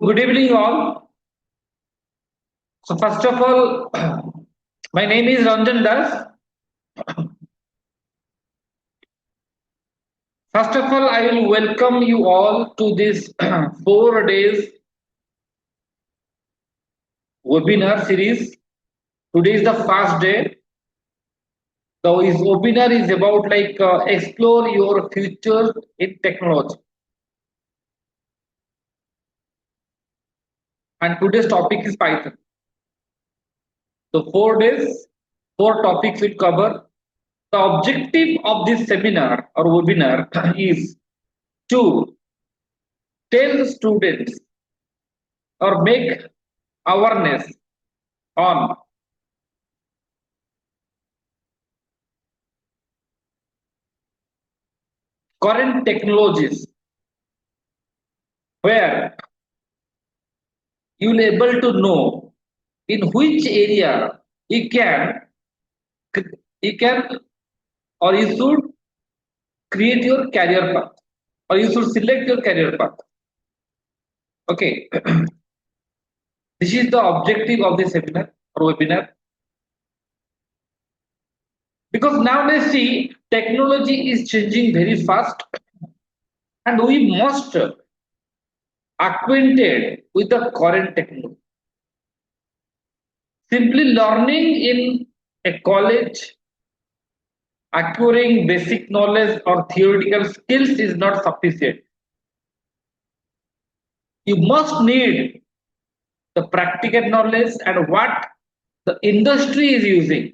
Good evening, all. So, first of all, my name is Ranjan Das. First of all, I will welcome you all to this 4 days webinar series. Today is the first day. So, this webinar is about explore your future in technology. And today's topic is Python. So, 4 days, four topics will cover. The objective of this seminar or webinar is to tell the students or make awareness on current technologies where you will able to know in which area you can you can or you should create your career path or you should select your career path. Okay. This is the objective of this seminar or webinar, because nowadays see technology is changing very fast and we must acquainted with the current technology. Simply learning in a college, acquiring basic knowledge or theoretical skills is not sufficient. You must need the practical knowledge and what the industry is using,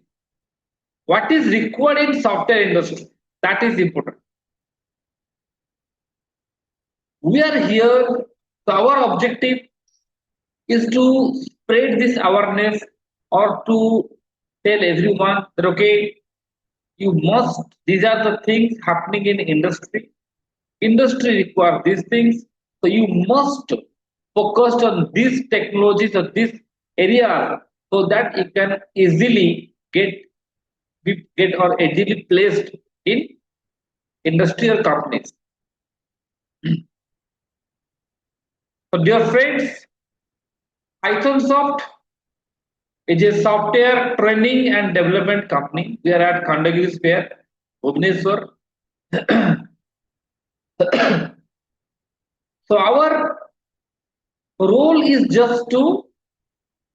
what is required in software industry. That is important. We are here, so our objective is to spread this awareness or to tell everyone that okay, you must, these are the things happening in industry require these things, so you must focus on these technologies or this area so that you can easily get or easily placed in industrial companies. So dear friends, Pythonsoft is a software training and development company. We are at Khandagiri Square, Bhubaneswar. So our role is just to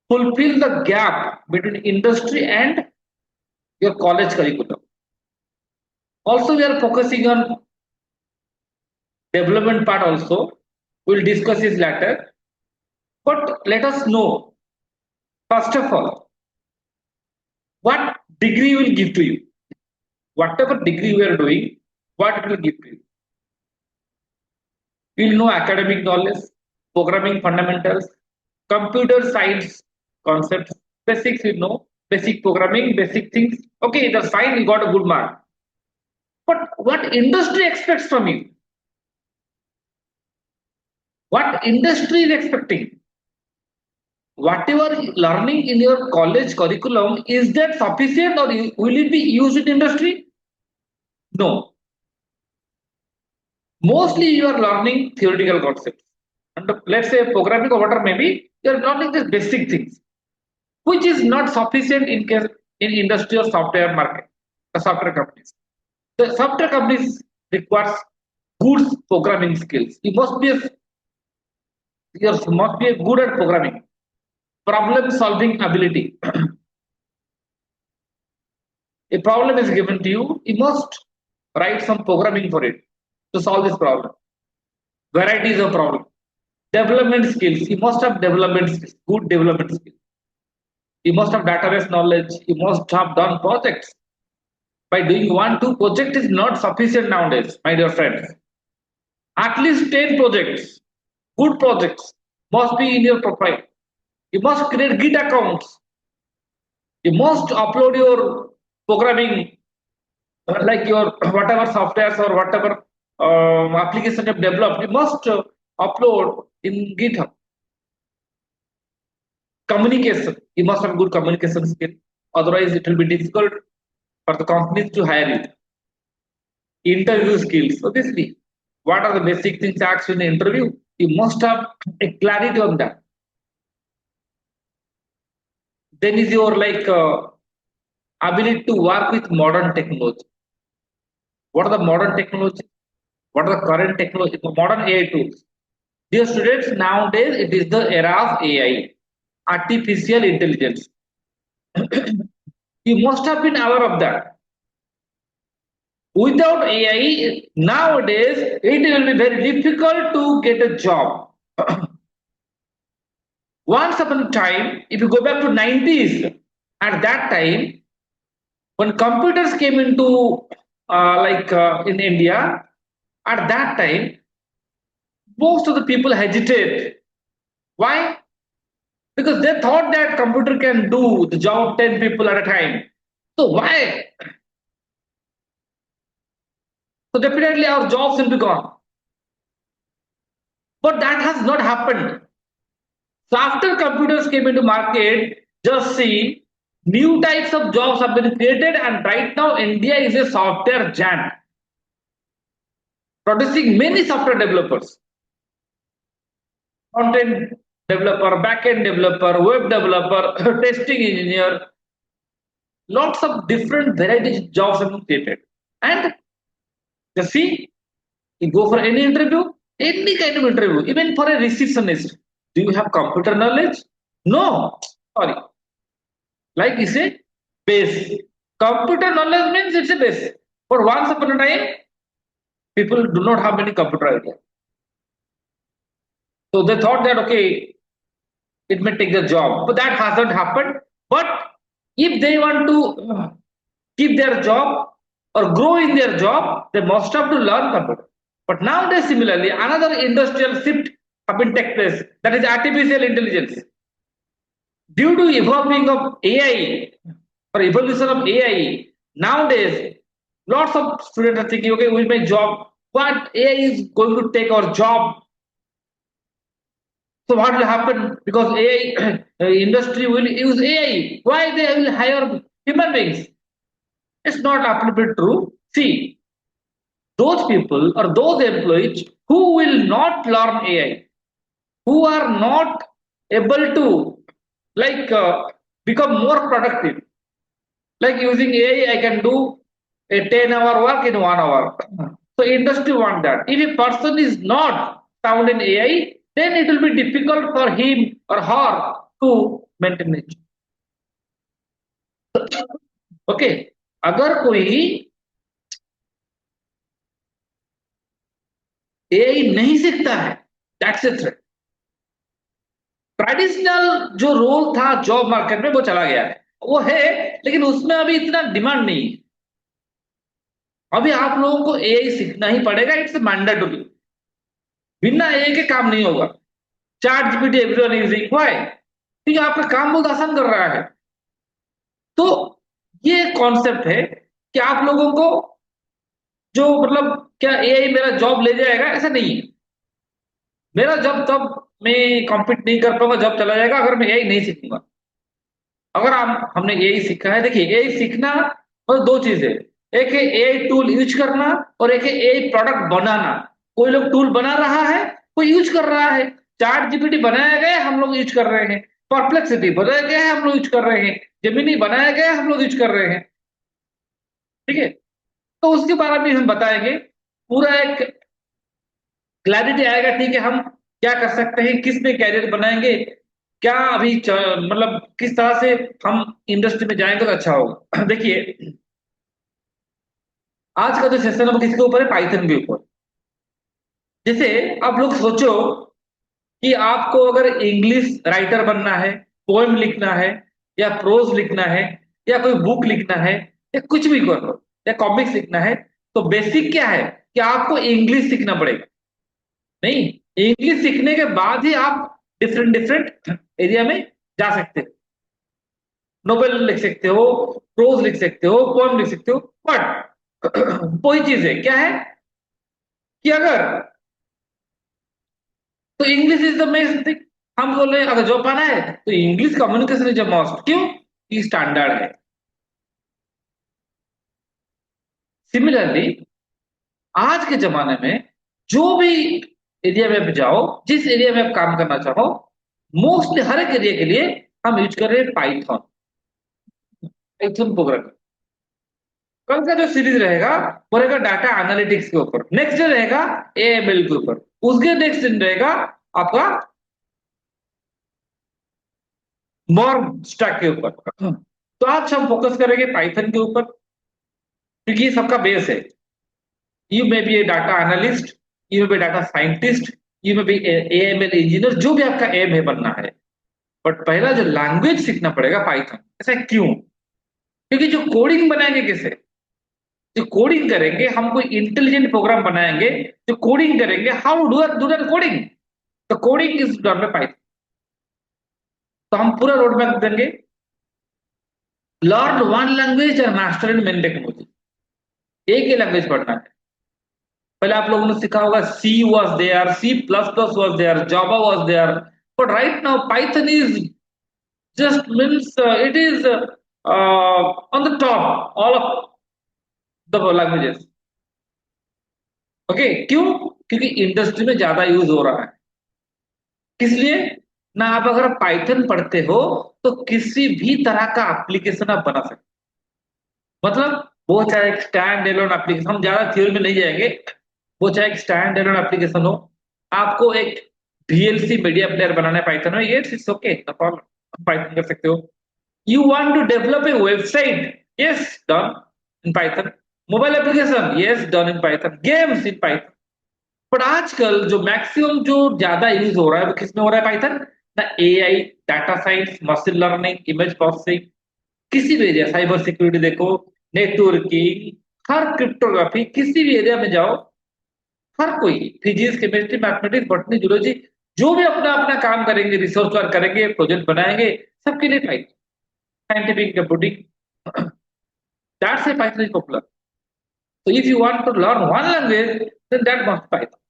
fulfill the gap between industry and your college curriculum. Also, we are focusing on development part also. We'll discuss this later. But let us know, first of all, what degree will give to you. Whatever degree we are doing, what it will give to you. You will know academic knowledge, programming fundamentals, computer science concepts, basics you know, basic programming, basic things. Okay, that's fine, you got a good mark. But what industry expects from you? What industry is expecting? Whatever learning in your college curriculum, is that sufficient or will it be used in industry? No. Mostly you are learning theoretical concepts. And let's say programming or whatever maybe, you are learning the basic things, which is not sufficient in case in industrial software market, the software companies. The software companies requires good programming skills. You must be good at programming, problem solving ability. A problem is given to you, you must write some programming for it to solve this problem. Varieties of problem. Development skills, you must have development skills, good development skills. You must have database knowledge, you must have done projects. By doing 1-2 project is not sufficient nowadays, my dear friends. At least 10 projects, good projects, must be in your profile. You must create Git accounts. You must upload your programming, like your whatever softwares or whatever application you have developed. You must upload in GitHub. Communication, you must have good communication skill. Otherwise, it will be difficult for the companies to hire you. Interview skills, obviously. What are the basic things asked in the interview? You must have a clarity on that. Then is your ability to work with modern technology. What are the modern technology? What are the current technology? Modern AI tools. Dear students, nowadays it is the era of AI, artificial intelligence. You must have been aware of that. Without AI, nowadays it will be very difficult to get a job. Once upon a time, if you go back to 90s, at that time, when computers came into in India, at that time, most of the people hesitate. Why? Because they thought that computer can do the job of 10 people at a time. So why? So definitely our jobs will be gone. But that has not happened. So after computers came into market, just see new types of jobs have been created, and right now India is a software giant, producing many software developers, front-end developer, back-end developer, web developer, testing engineer. Lots of different varieties of jobs have been created. And just see, you go for any kind of interview, even for a receptionist. Do you have computer knowledge? No. Sorry. Like you say, base. Computer knowledge means it's a base. But once upon a time, people do not have any computer idea. So they thought that okay, it may take the job, but that hasn't happened. But if they want to keep their job or grow in their job, they must have to learn computer. But nowadays, similarly, another industrial shift have been take place. That is artificial intelligence. Due to evolving of AI or evolution of AI, nowadays lots of students are thinking, okay, we'll make job. What AI is going to take our job? So what will happen? Because AI industry will use AI. Why they will hire human beings? It's not absolutely true. See, those people or those employees who will not learn AI, who are not able to become more productive. Like using AI, I can do a 10-hour work in 1 hour. So industry want that. If a person is not sound in AI, then it will be difficult for him or her to maintain it. Okay. अगर कोई AI नहीं सीखता है, that's a threat. Traditional जो role था job market में वो चला गया है, वो है, लेकिन उसमें अभी इतना डिमांड नहीं है. अभी आप लोगों को एआई सीखना ही पड़ेगा. It's mandatory. बिना एआई के काम नहीं होगा. Chat GPT everyone using. Why? क्योंकि आपका काम बहुत आसान कर रहा है. तो ये कॉन्सेप्ट है कि आप लोगों को जो मतलब क्या एआई मेरा जॉब ले जाएगा, ऐसा नहीं है. मेरा जॉब तब मैं कॉम्पीट नहीं कर पाऊंगा, जॉब चला जाएगा अगर मैं एआई नहीं सीखूंगा. अगर हमने एआई सीखा है, देखिए एआई सीखना और दो चीजें. एक है एआई टूल यूज करना और एक है एआई प्रोडक्ट बनाना. कोई लोग टूल बना रहा है, कोई यूज कर रहा है. चैट जीपीटी बनाया गया, हम लोग यूज कर रहे हैं. परप्लेक्सिटी बनाया गया है, हम लोग यूज कर रहे हैं. जेमिनी बनाया गया, हम लोग यूज कर रहे हैं. ठीक है. तो उसके बारे में हम बताएंगे. पूरा एक क्लैरिटी आएगा. ठीक है, हम क्या कर सकते हैं, किस में कैरियर बनाएंगे, क्या अभी मतलब किस तरह से हम इंडस्ट्री में जाएंगे तो अच्छा होगा. देखिए, आज का जो सेशन है वो किसके ऊपर है? पाइथन के ऊपर. जैसे आप लोग सोचो कि आपको अगर इंग्लिश राइटर बनना है, पोएम लिखना है, या प्रोज लिखना है, या कोई बुक लिखना है, या कुछ भी करो, या कॉमिक्स लिखना है, तो बेसिक क्या है कि आपको इंग्लिश सीखना पड़ेगा. नहीं, इंग्लिश सीखने के बाद ही आप डिफरेंट डिफरेंट एरिया में जा सकते हो. नोवेल लिख सकते हो, प्रोज लिख सकते हो, पोएम लिख सकते हो. बट वही चीज है, क्या है कि अगर तो English is the main thing. हम बोल रहे हैं अगर जॉब पाना है तो English communication is a must. क्यों? ये स्टैंडर्ड है. सिमिलरली आज के जमाने में जो भी एरिया में आप जाओ, जिस एरिया में आप काम करना चाहो, मोस्टली हर एक एरिया के लिए हम यूज कर रहे हैं पाइथन। पाइथन प्रोग्राम कल का जो सीरीज रहेगा वो रहेगा डाटा एनालिटिक्स के ऊपर, नेक्स्ट डे रहेगा एएमएल के ऊपर, उसके नेक्स्ट दिन रहेगा आपका मॉर्ग स्टैक के ऊपर। तो आज हम फोकस करेंगे पाइथन के ऊपर, क्योंकि ये सबका बेस है। You may be A data analyst, you may be data scientist, you may be AML engineer, जो भी आपका एम है बनना है, बट पहला जो लैंग्वेज सीखना पड़ेगा पाइथन। ऐसा क्यों? क्योंकि जो कोडिंग बनाएंगे कैसे, जो कोडिंग करेंगे, हम कोई इंटेलिजेंट प्रोग्राम बनाएंगे, जो कोडिंग करेंगे, how do that coding, the coding is done by Python. तो हम पूरा रोड मैप देंगे, लर्न वन लैंग्वेज और मास्टर इन मेन टेक्नोलॉजी। एक ही लैंग्वेज पढ़ना है। पहले आप लोगों ने सीखा होगा C was there, C plus plus was there, Java was there, but right now Python is just means it is on the top all of the languages। Okay क्यों? क्योंकि इंडस्ट्री में ज्यादा यूज हो रहा है। किस लिए? ना आप अगर पाइथन पढ़ते हो तो किसी भी तरह का एप्लीकेशन आप बना सकते, मतलब वो चाहे एक स्टैंड एलोन एप्लीकेशन, हम ज्यादा थ्योरी में नहीं जाएंगे, वो चाहे एक स्टैंड एलोन एप्लीकेशन हो, आपको एक वीएलसी मीडिया प्लेयर बनाना है पाइथन में, ये it's okay, no problem, Python कर सकते हो। You want to develop a website? Yes, done in Python. Mobile application? Yes, done in Python. Games in Python. पर आजकल जो मैक्सिमम जो ज्यादा यूज हो रहा है वो किसमें हो रहा है? पाइथन ना। AI, data science, machine learning, image processing, किसी भी एरिया, साइबर सिक्योरिटी देखो, नेटवर्किंग, हर क्रिप्टोग्राफी, किसी भी एरिया में जाओ, हर कोई physics, chemistry, mathematics, botany, zoology, जो भी अपना अपना काम करेंगे, रिसर्च वर्क करेंगे, प्रोजेक्ट बनाएंगे, सबके लिए Python. Scientific computing, that's why Python is popular. So if you want to learn one language, then that must be Python.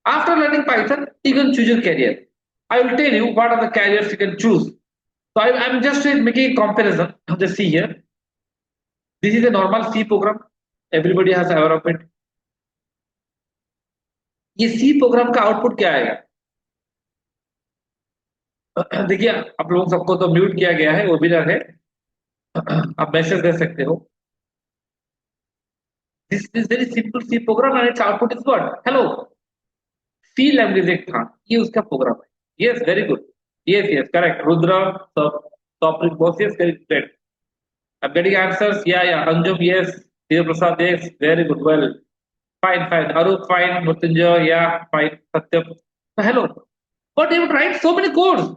After learning Python, you can choose your career. I will tell you what are the careers you can choose. So I'm just making a comparison. Just see here. This is a normal C program. Everybody has aware of it. ये C programme का output क्या आएगा? देखिए, आप लोगों सबको तो mute किया गया है, वेबिनार है, आप मैसेज दे सकते हो। This is very simple C program and its output is what? Hello. C language एक था, ये उसका प्रोग्राम है। Yes, very good. Yes yes, correct. Rudra, topic boss, yes, correct. I'm getting answers. Yeah. Anjum, yes. Dear Prasad, yes. Very good. Well, fine. Arup, fine. Mrityunjay, yeah, fine. Satyam. So, hello. But you write so many codes.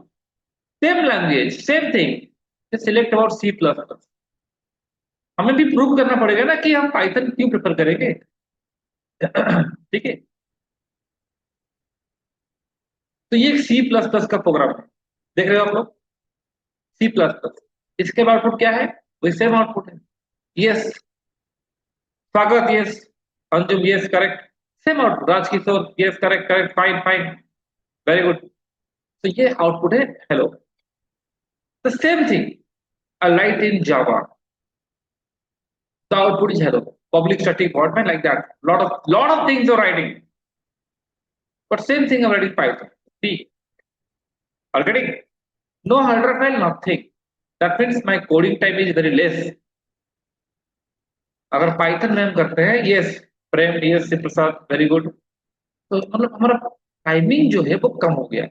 Same language, same thing. Just select about C++। हमें भी prove करना पड़ेगा ना कि हम Python क्यों prefer करेंगे। ठीक है, तो ये सी प्लस प्लस का प्रोग्राम है, देख रहे हो आप लोग, सी प्लस प्लस। इसके आउटपुट क्या है? वही सेम आउटपुट है। यस, स्वागत, yes. Anjum, yes, correct. Same output. Rajkishore, yes, correct, fine, very good. तो ये आउटपुट है hello. The same thing I write in Java, the output is hello, public static void main, like that, lot of things are writing, but same thing I'm writing Python. See, are getting? No header file, nothing. That means my coding time is very less. अगर Python में हम करते हैं, yes प्रेम, yes प्रसाद, very good, तो मतलब हमारा timing जो है वो कम हो गया,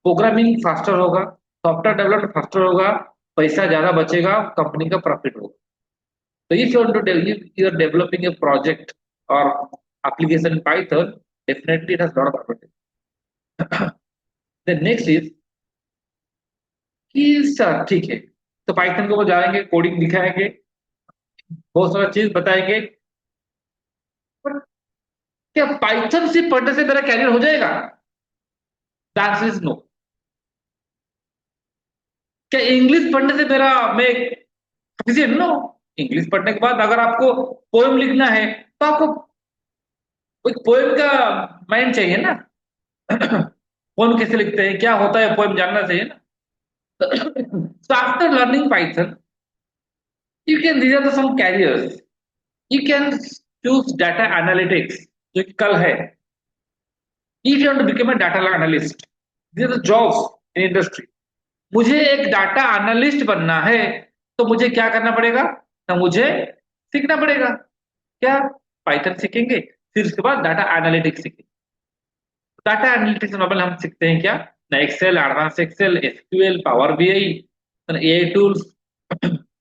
प्रोग्रामिंग फास्टर होगा, सॉफ्टवेयर डेवलपमेंट फास्टर होगा, पैसा ज्यादा बचेगा, कंपनी का प्रॉफिट होगा। तो if you want to you are developing a project और application Python, definitely it has lot of advantage. The next is कि सर ठीक है, तो पाइथन को वो जाएंगे, कोडिंग दिखाएंगे, बहुत सारा चीज बताएंगे, पर क्या पाइथन से पढ़ने से मेरा कैरियर हो जाएगा? The answer is no. क्या इंग्लिश पढ़ने से मेरा मैं एफिशिएंट? नो। इंग्लिश पढ़ने के बाद अगर आपको पोएम लिखना है तो आपको एक पोएम का माइंड चाहिए ना। पोएम कैसे लिखते हैं, क्या होता है, पोएम जानना चाहिए ना। So after learning Python, you can, these are the some careers. You can choose data analytics, जो कि कल है, if you want to become a data analyst, this is jobs in industry. मुझे एक डाटा एनालिस्ट बनना है तो मुझे क्या करना पड़ेगा, ना मुझे सीखना पड़ेगा क्या, पाइथन सीखेंगे, फिर उसके बाद डाटा एनालिटिक्स सीखेंगे। डाटा एनालिटिक्स नॉर्मल हम सीखते हैं क्या, ना excel, advance excel, SQL, power BI, AI tools.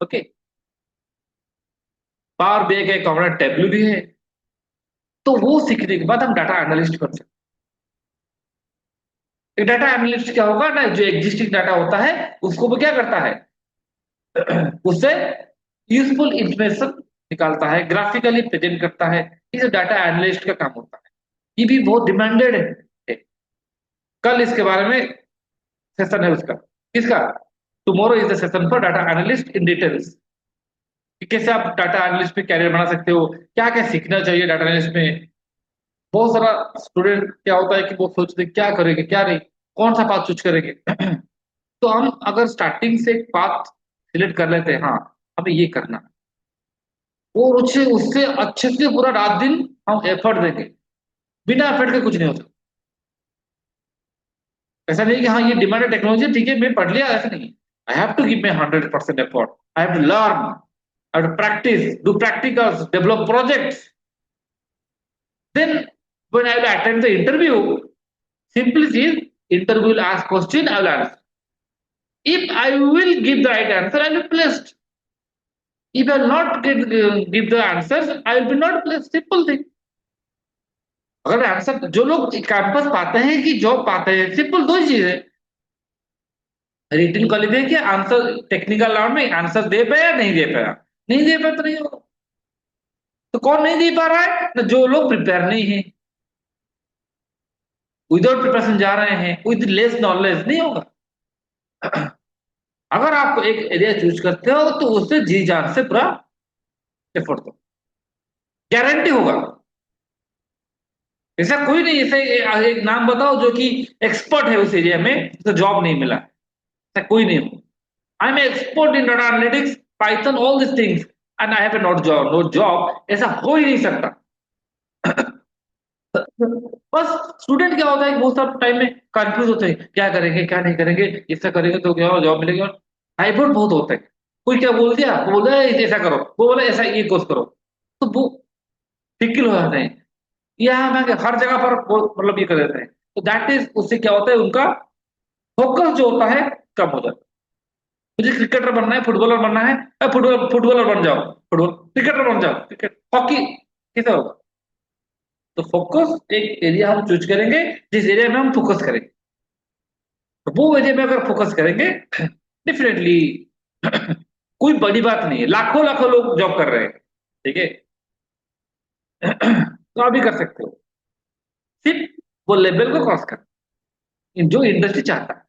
Okay, power BI का एक कॉमन टेबल भी है। तो वो सीखने के बाद हम डाटा एनालिस्ट बन सकते हैं। डाटा एनालिस्ट क्या होगा ना, जो एग्जिस्टिंग डाटा होता है उसको वो क्या करता है, उससे यूजफुल इंफॉर्मेशन निकालता है, ग्राफिकली प्रेजेंट करता है। ये डाटा एनालिस्ट का काम होता है। ये भी बहुत डिमांडेड है। कल इसके बारे में सेशन है उसका, किसका, tomorrow is the session for data analyst in details, कि कैसे आप डाटा एनालिस्ट में कैरियर बना सकते हो, क्या क्या सीखना चाहिए डाटा एनालिस्ट में। बहुत सारा स्टूडेंट क्या होता है कि वो सोचते हैं क्या करेंगे क्या नहीं, कौन सा पाथ चूज करेंगे। तो हम अगर स्टार्टिंग से एक पाथ सिलेक्ट कर लेते हैं, हाँ हमें ये करना, और उससे उससे अच्छे से पूरा रात दिन हम एफर्ट देंगे, बिना एफर्ट के कुछ नहीं होता। ऐसा नहीं कि हाँ ये डिमांडेड टेक्नोलॉजी ठीक है मैं पढ़ लिया, ऐसा नहीं। I have to give my 100% effort, I have to learn, I have to practice, do practicals, develop projects. Then when I will attend the interview, simply is interview will ask question, I will answer. If I will give the right answer, I will be placed. If I will not give the answers, I will be not placed. Simple thing. अगर answer जो लोग campus पाते हैं कि job पाते हैं, simple दो ही चीज है, रिटन क्वालिफाई किया, आंसर टेक्निकल राउंड में आंसर दे पाया या नहीं दे पाया, नहीं दे पाया तो नहीं होगा। तो कौन नहीं दे पा रहा है ना, जो लोग प्रिपेयर नहीं है, विदाउट प्रिपरेशन जा रहे हैं, विद लेस नॉलेज, नहीं होगा। अगर आप एक एरिया चूज करते हो तो उससे जी जान से पूरा एफर्ट दो, गारंटी होगा। ऐसा कोई नहीं, ऐसे एक नाम बताओ जो कि एक्सपर्ट है उस एरिया में, तो जॉब नहीं मिला, ऐसा कोई नहीं हो। I am expert in data analytics, Python, all this things, and I have a not job, no job, ऐसा हो ही नहीं सकता। बस स्टूडेंट क्या होता है कि बहुत सारे टाइम में कंफ्यूज होते हैं, क्या करेंगे क्या नहीं करेंगे, ऐसा करेंगे तो क्या जॉब मिलेगी, हाइब्रिड बहुत होता है। कोई क्या बोल दिया, वो बोल रहा है ऐसा करो, वो बोला ऐसा ये कोर्स करो, तो वो फिक्र हो जाते हैं। यहाँ मैं हर जगह पर मतलब ये कर देते हैं, तो दैट इज, उससे क्या होता है उनका फोकस जो होता है कम हो जाता है। मुझे क्रिकेटर बनना है, फुटबॉलर बनना है, फुटबॉलर फुटबॉलर बन जाओ, फुटबॉल क्रिकेटर बन जाओ, क्रिकेट हॉकी, कैसे होगा। तो फोकस एक एरिया हम चूज करेंगे, जिस एरिया में हम फोकस करेंगे, तो वो एरिया में अगर फोकस करेंगे डेफिनेटली कोई बड़ी बात नहीं है, लाखों लाखों लोग जॉब कर रहे हैं, ठीक है। तो आप भी कर सकते हो, सिर्फ वो लेवल को क्रॉस कर, जो इंडस्ट्री चाहता है।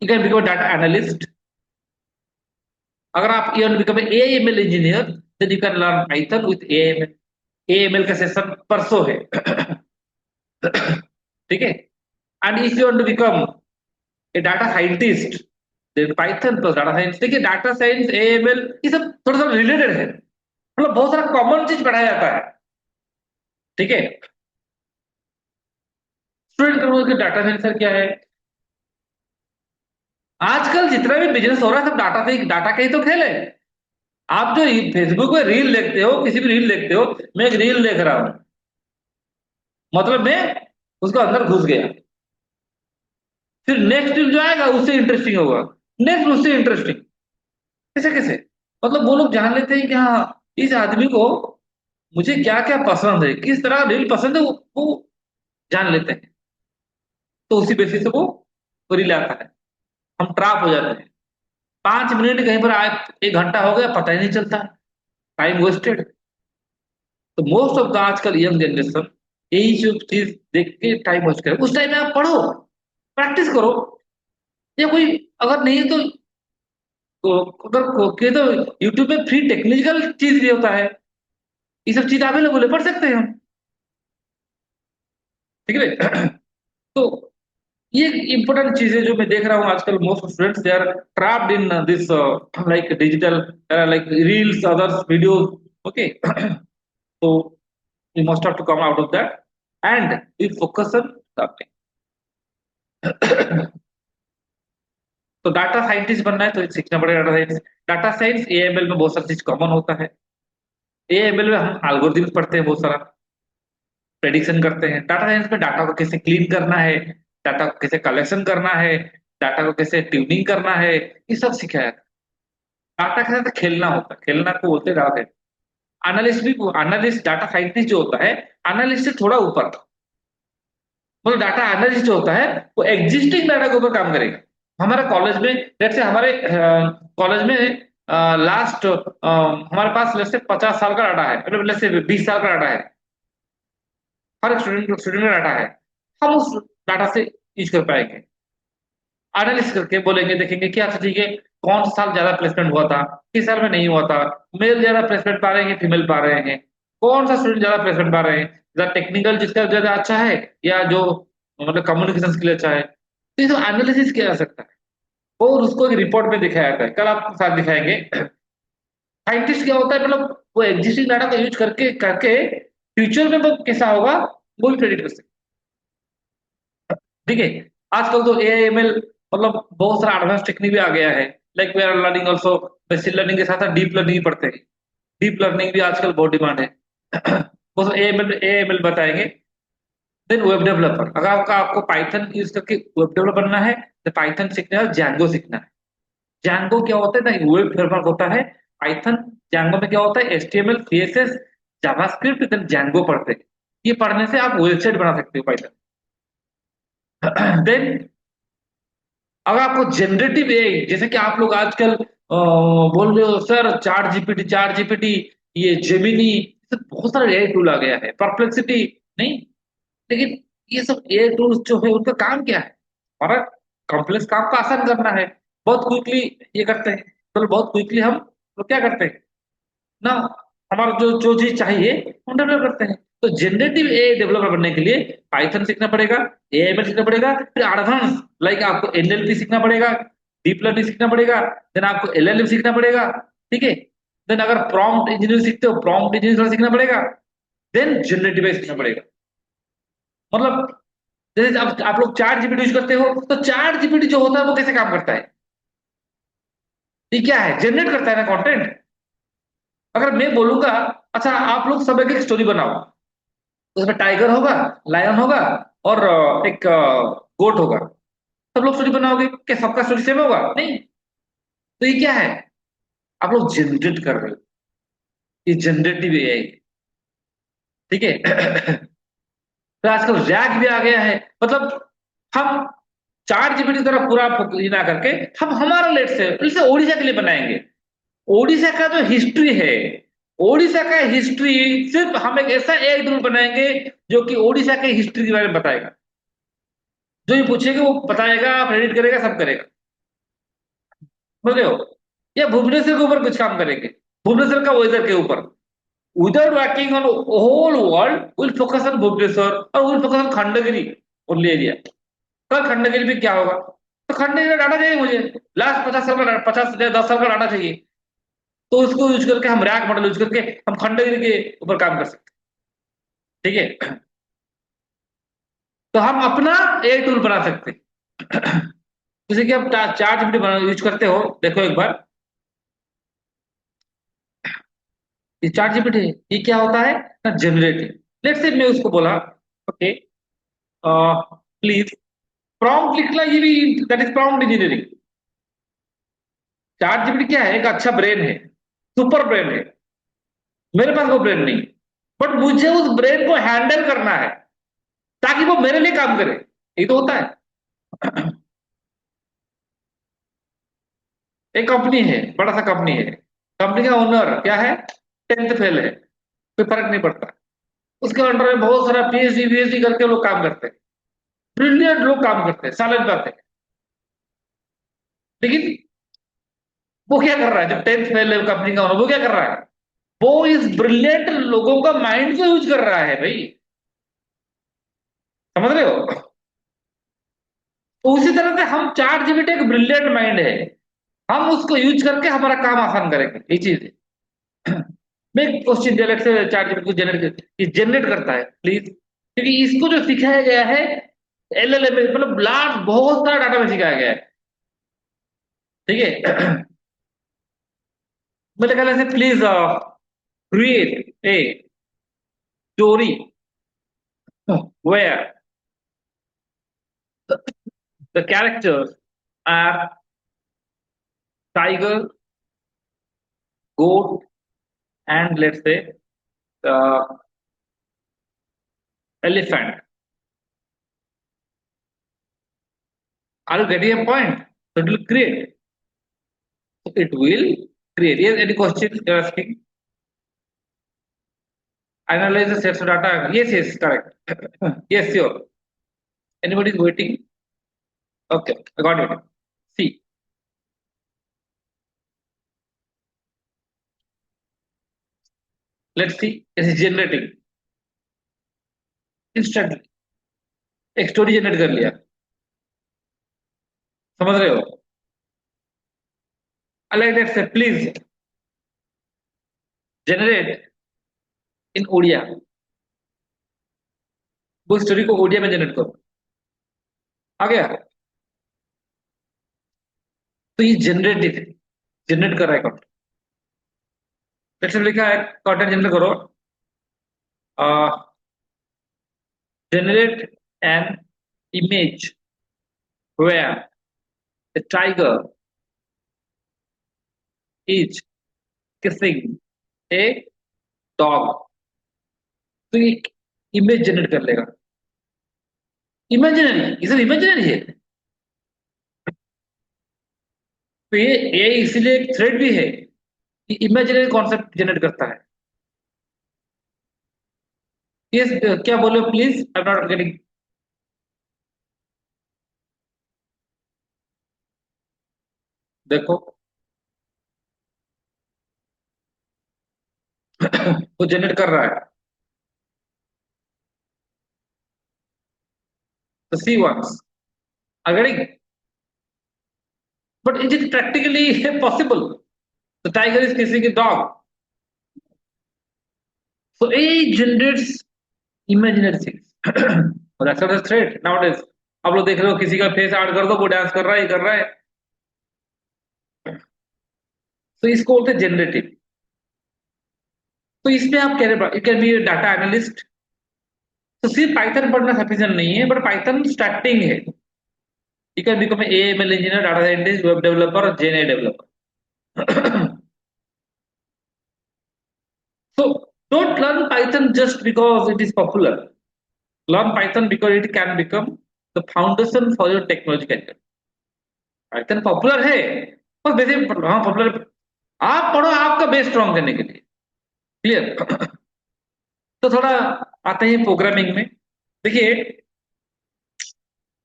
You can become data analyst, अगर आप you become AML engineer, then you can learn Python with AML. AML का सेशन परसों है। ठीक है। And if you want to become a data scientist, then Python plus data science. देखिए data science, AML, ये सब थोड़ा सा रिलेटेड है, मतलब बहुत सारा कॉमन चीज पढ़ाया जाता है, ठीक है। स्टूडेंट करोगे कि डाटा साइंस क्या है, आजकल जितना भी बिजनेस हो रहा है सब डाटा से, डाटा का ही तो खेल है। आप जो फेसबुक पे रील देखते हो, किसी भी रील देखते हो, मैं एक रील देख रहा हूं, मतलब मैं उसको अंदर घुस गया, फिर नेक्स्ट रील जो आएगा उससे इंटरेस्टिंग होगा, नेक्स्ट उससे इंटरेस्टिंग, कैसे कैसे, मतलब वो लोग जान लेते हैं कि हाँ इस आदमी को मुझे क्या क्या पसंद है, किस तरह रील पसंद है, वो जान लेते हैं। तो उसी बेसिस से वो रील आता है, हम ट्रैप हो जाते हैं। 5 मिनट कहीं पर आए, 1 घंटा हो गया पता ही नहीं चलता, टाइम वेस्टेड। तो मोस्ट ऑफ द आजकल यंग जनरेशन यही जो चीज देख के टाइम वेस्ट करे, उस टाइम में आप पढ़ो, प्रैक्टिस करो, या कोई अगर नहीं तो अगर के तो यूट्यूब पे फ्री टेक्निकल चीज भी होता है, ये सब चीज अवेलेबल है, पढ़ सकते हैं हम, ठीक है। तो ये इंपॉर्टेंट चीज है जो मैं देख रहा हूँ आजकल, most students they are trapped in this like digital, like reels, others videos, okay. तो you must have to come out of that. And we focus on learning. तो डाटा साइंटिस्ट बनना है तो सीखना पड़ेगा data science. Data science AML में बहुत सारी चीज कॉमन होता है। एएमएल में हम एल्गोरिथम पढ़ते हैं, बहुत सारा प्रेडिक्शन करते हैं। डाटा साइंस में डाटा को कैसे क्लीन करना है, डाटा को कैसे कलेक्शन करना है, डाटा को कैसे ट्यूनिंग करना है, ये सब सिखाया जाता है। डाटा के साथ खेलना होता है, खेलना को बोलते हैं डाटा। एनालिस्ट भी, एनालिस्ट डाटा साइंटिस्ट जो होता है, एनालिस्ट से थोड़ा ऊपर, मतलब डाटा एनालिस्ट जो होता है वो एग्जिस्टिंग डाटा के ऊपर काम करेगा। हमारे कॉलेज में, लेट्स से हमारे कॉलेज में लास्ट हमारे पास लेट्स से 50 साल का डाटा है, मतलब लेट्स से 20 साल का डाटा है, हर स्टूडेंट स्टूडेंट का डाटा है। हम उस डाटा से यूज कर पाएंगे, एनालिसिस करके बोलेंगे, देखेंगे क्या अच्छा ठीक है, कौन सा साल ज्यादा प्लेसमेंट हुआ था, किस साल में नहीं हुआ था, मेल ज्यादा प्लेसमेंट पा रहे हैं फीमेल पा रहे हैं, कौन सा स्टूडेंट ज्यादा प्लेसमेंट पा रहे हैं, ज्यादा टेक्निकल जिसका ज्यादा अच्छा है, या जो मतलब कम्युनिकेशन स्किल अच्छा है। तो ये तो एनालिसिस किया जा सकता है और उसको एक रिपोर्ट में दिखाया जाता है, कल आपके साथ दिखाएंगे। साइंटिस्ट क्या होता है, मतलब वो एग्जिस्टिंग डाटा को यूज करके करके फ्यूचर में वो कैसा होगा वो भी प्रेडिक्ट कर सकते हैं। ठीक है, आजकल तो एआईएमएल मतलब बहुत सारा एडवांस टेक्निक भी आ गया है। Like we are learning also, machine learning के साथ साथ डीप लर्निंग पढ़ते हैं। डीप लर्निंग भी आजकल बहुत डिमांड है। वो एएमएल बताएंगे। देन वेब डेवलपर, अगर आपको पाइथन यूज करके वेब डेवलपर बनना है तो पाइथन सीखना है, जैंगो सीखना है। जैंगो क्या होता है ना, वेब फ्रेमवर्क होता है। पाइथन, जैंगो में क्या होता है, HTML CSS JavaScript, then Django पढ़ते हैं। ये पढ़ने से आप वेबसाइट बना सकते हो पाइथन। देन अगर आपको जनरेटिव एआई, जैसे कि आप लोग आजकल बोल रहे हो सर चार जीपीटी, ये जेमिनी, बहुत सारे एआई टूल आ गया है, परप्लेक्सिटी, नहीं, लेकिन ये सब एआई टूल्स जो है उनका काम क्या है, हमारा कॉम्प्लेक्स काम को आसान करना है। बहुत क्विकली ये करते हैं, तो बहुत क्विकली हम तो क्या करते हैं ना, हमारा जो जो चीज चाहिए हम डेवलप करते हैं। तो जनरेटिव एआई डेवलपर बनने के लिए पाइथन सीखना पड़ेगा, एआईएमएल सीखना पड़ेगा, फिर एडवांस लाइक आपको एनएलपी सीखना पड़ेगा, डीप लर्निंग सीखना पड़ेगा, देन आपको एलएलएम सीखना पड़ेगा। ठीक है, देन अगर प्रॉम्प्ट इंजीनियर सीखते हो प्रॉम्प्ट इंजीनियर सीखना पड़ेगा, देन जनरेटिव एआई सीखना पड़ेगा। मतलब जैसे आप लोग चार जीपीटी यूज करते हो, तो चार जीपीटी जो होता है वो कैसे काम करता है, ये क्या है, जनरेट करता है ना कंटेंट। अगर मैं बोलूंगा अच्छा आप लोग सब एक एक स्टोरी बनाओ, तो उसमें टाइगर होगा, लायन होगा और एक गोट होगा, सब लोग स्टोरी बनाओगे, क्या सबका स्टोरी सेम होगा, नहीं। तो ये क्या है, आप लोग जनरेट कर रहे हो, ये जनरेटिव एआई। ठीक है। तो आजकल रैग भी आ गया है, मतलब हम चार जीबी की तरह पूरा ये ना करके हम हमारा लेट से ओडिशा के लिए बनाएंगे। ओडिशा का जो हिस्ट्री है, ओडिशा का हिस्ट्री, सिर्फ हम एक ऐसा एआई टूल बनाएंगे जो कि ओडिशा के हिस्ट्री के बारे में बताएगा। जो ये पूछेगा वो बताएगा, प्रेडिक्ट करेगा, सब करेगा। समझ रहे हो, या भुवनेश्वर के ऊपर कुछ काम करेंगे, भुवनेश्वर का वेदर के ऊपर, without working on whole world, will focus on Bhubaneswar और will focus on Khandagiri only area. कल खंडगिरी में क्या होगा, तो खंडगिरी का डाटा चाहिए मुझे, लास्ट 50 साल का 50 या 10 साल का डाटा चाहिए, तो उसको यूज करके हम रैक मॉडल यूज करके हम खंडगिरी के ऊपर काम कर सकते हैं। ठीक है, तो हम अपना ए टूल बना सकते हैं। जैसे कि आप चार जीपीटी यूज करते हो, देखो एक बार, ये चार जीपीटी ये क्या होता है ना, जनरेटिव। लेट्स से मैं उसको बोला ओके प्लीज प्रॉम्प्ट लिखना, ये भी दैट इज प्रॉम्प्ट इंजीनियरिंग। चार जीपीटी क्या है, एक अच्छा ब्रेन है, सुपर ब्रेन है, मेरे पास वो ब्रेन नहीं, बट मुझे उस ब्रेन को हैंडल करना है ताकि वो मेरे लिए काम करे, ये तो होता है। एक कंपनी है, बड़ा सा कंपनी है, कंपनी का ओनर क्या है, 10th फेल है, कोई फर्क नहीं पड़ता, उसके अंडर में बहुत सारा पीएचडी वीएचडी करके लोग काम करते हैं, ब्रिलियंट लोग काम करते हैं, साल बात है। लेकिन वो क्या कर रहा है, जब 10th फेल है कंपनी का ओनर, वो क्या कर रहा है, वो इस ब्रिलियंट लोगों का माइंड को यूज कर रहा है भाई। समझ रहे हो, तो उसी तरह से हम चार जीबीटी एक ब्रिलियंट माइंड है, हम उसको यूज करके हमारा काम आसान करेंगे, ये चीज है। मैं क्वेश्चन जनरेट से चार जीबीटी को जनरेट करता है प्लीज, क्योंकि इसको जो सिखाया गया है एलएलएम में, मतलब लार्ज बहुत सारा डाटा में सिखाया गया है। ठीक है। मेरे ख्याल से please create a story where the characters are tiger, goat, and let's say elephant. Are you getting a point? So it will create. So it will create. Yes, any question you're asking? Analyze the sets of data. Yes, yes, correct. Yes, sure. Anybody is waiting? Okay, I got it. See, let's see. It is generating instantly. एक story generate कर लिया, समझ रहे हो? Like that say, please generate in Odia. वो story को ओडिया में generate करो। आ गया? तो ये जनरेटिव जनरेट कर रहा है कंटेंट। जैसे लिखा है कंटेंट जनरेट करो, generate an image where a tiger is kissing a dog। तो ये इमेज जनरेट कर लेगा। इमेजिनरी, ये सब इमेजिनरी है। तो ये इसलिए एक थ्रेड भी है कि इमेजिनरी कॉन्सेप्ट जनरेट करता है। ये क्या बोले please, I am not getting. देखो वो जनरेट कर रहा है। तो see once अगेनिंग, but is it practically possible? The tiger is kissing a dog. So AI generates imaginary things. और that's not a threat nowadays। आप लोग देख रहे हो किसी का फेस ऐड कर दो, वो डांस कर रहा है, ये कर रहा है। तो इसको बोलते हैं जनरेटिव। तो इसमें आप कह रहे, you can be data analyst. तो सिर्फ पाइथन पढ़ना सफिशिएंट नहीं है, बट पाइथन स्टार्टिंग है। You can become AML engineer, data scientist, web developer और जेएनए developer. So don't learn Python just because it is popular. Learn Python because it can become the foundation for your technology career। Python popular है, बस वैसे हाँ popular. आप पढ़ो आपका base strong करने के लिए। क्लियर? तो थोड़ा आते हैं प्रोग्रामिंग में। देखिए,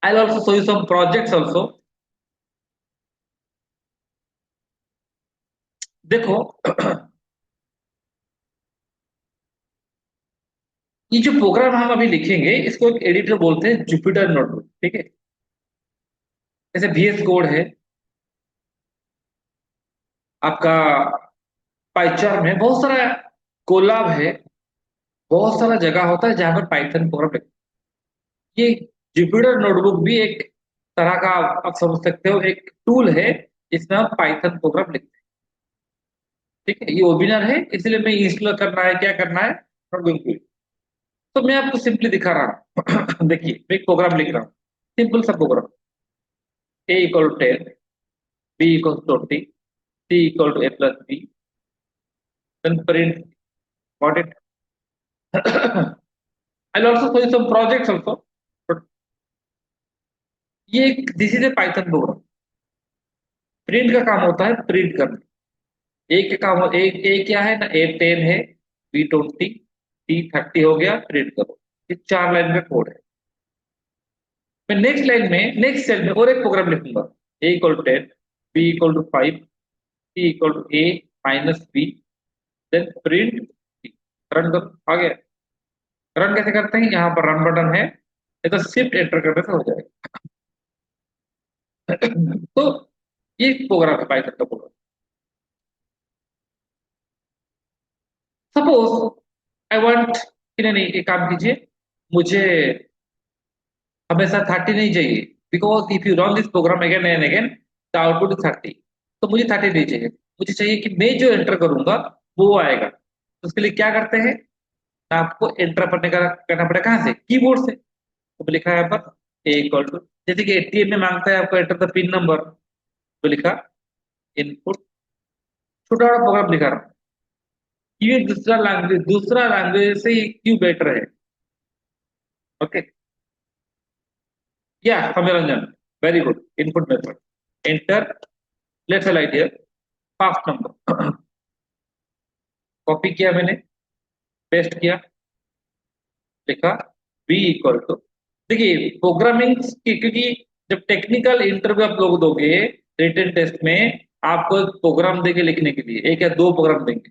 I will also show you some projects also. देखो, ये जो प्रोग्राम हम अभी लिखेंगे इसको एक एडिटर बोलते हैं, जुपिटर नोटबुक। ठीक है, जैसे VS कोड है आपका, पाइचार्म है, बहुत सारा कोलाब है, बहुत सारा जगह होता है जहां पर पाइथन प्रोग्राम लिखते हैं। ये जुपिटर नोटबुक भी एक तरह का आप समझ सकते हो, एक टूल है जिसमें आप पाइथन प्रोग्राम लिखते हैं। ठीक है, ये वेबिनार है इसलिए मैं इंस्टॉल करना है, क्या करना है, नॉट गोइंग टू। तो मैं आपको सिंपली दिखा रहा हूँ। देखिए, मैं एक प्रोग्राम लिख रहा हूँ, सिंपल सा program. A equal to 10, B equal to 20, C equal to A plus B, then print, got it? I'll also show you some projects also, but ये एक this is a Python programme. Print का काम होता है print करना। एक का काम, एक क्या है ना, A10 है, B20, C30 हो गया, प्रिंट करो। ये 4 लाइन का कोड है। मैं नेक्स्ट लाइन में, नेक्स्ट सेल में और एक प्रोग्राम लिखूंगा। A equal to 10, B equal to 5, C equal to A minus B, then print. Run कर, आ गया। रन कैसे करते हैं, यहाँ पर रन बटन है, ये तो शिफ्ट एंटर करने से हो जाएगा। तो ये प्रोग्राम है पाइथन का प्रोग्राम। सपोज आई वांट, नहीं नहीं, एक काम कीजिए, मुझे हमेशा 30 नहीं चाहिए, because if you run this program again and again the output is 30। तो मुझे 30 नहीं चाहिए, मुझे चाहिए कि मैं जो एंटर करूंगा वो आएगा। तो उसके लिए क्या करते हैं, आपको एंटर करना पड़ेगा कहाँ से, कीबोर्ड से। तो लिखा है यहाँ पर ए इक्वल टू, जैसे कि एटीएम में मांगता है आपको एंटर द पिन नंबर, तो लिखा इनपुट, छोटा बड़ा प्रोग्राम लिखा रहा हूँ। ये दूसरा लैंग्वेज से क्यों बेटर है। ओके, या Ramaranjan, very good. Input method, enter, let's write here fast number, copy किया मैंने, पेस्ट किया, लिखा बी इक्वल टू। देखिए प्रोग्रामिंग की, क्योंकि जब टेक्निकल इंटरव्यू आप लोग दोगे रिटन टेस्ट में, आपको एक प्रोग्राम देके लिखने के लिए एक या दो प्रोग्राम देंगे,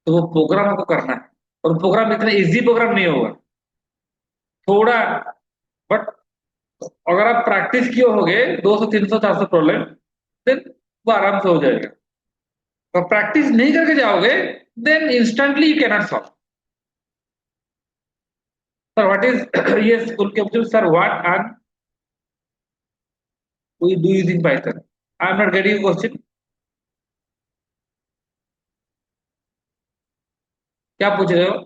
तो वो प्रोग्राम आपको करना है। और प्रोग्राम इतना इजी प्रोग्राम नहीं होगा, थोड़ा, बट अगर आप प्रैक्टिस किए होगे 200 300 400 प्रॉब्लम, देन वो आराम से हो जाएगा। और प्रैक्टिस नहीं करके जाओगे, then instantly you cannot solve. Sir what is ये स्कूल के बच्चों, sir what are we do using Python, I am not getting question, क्या पूछ रहे हो।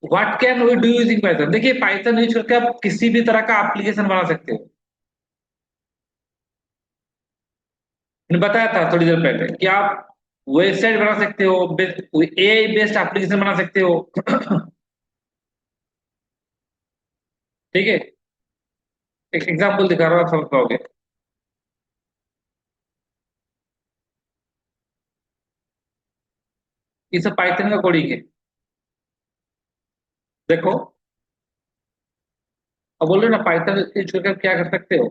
What can we do using Python, देखिए पाइथन यूज करके आप किसी भी तरह का एप्लीकेशन बना सकते हो। मैंने बताया था थोड़ी देर पहले कि आप वेबसाइट बना सकते हो, एआई बेस्ड एप्लीकेशन बना सकते हो। ठीक है, एक एग्जांपल दिखा रहा हूं, आप समझ पाओगे। ये सब पाइथन का कोडिंग है, देखो। अब बोल रहे हो ना पाइथन यूज करके आप क्या कर सकते हो।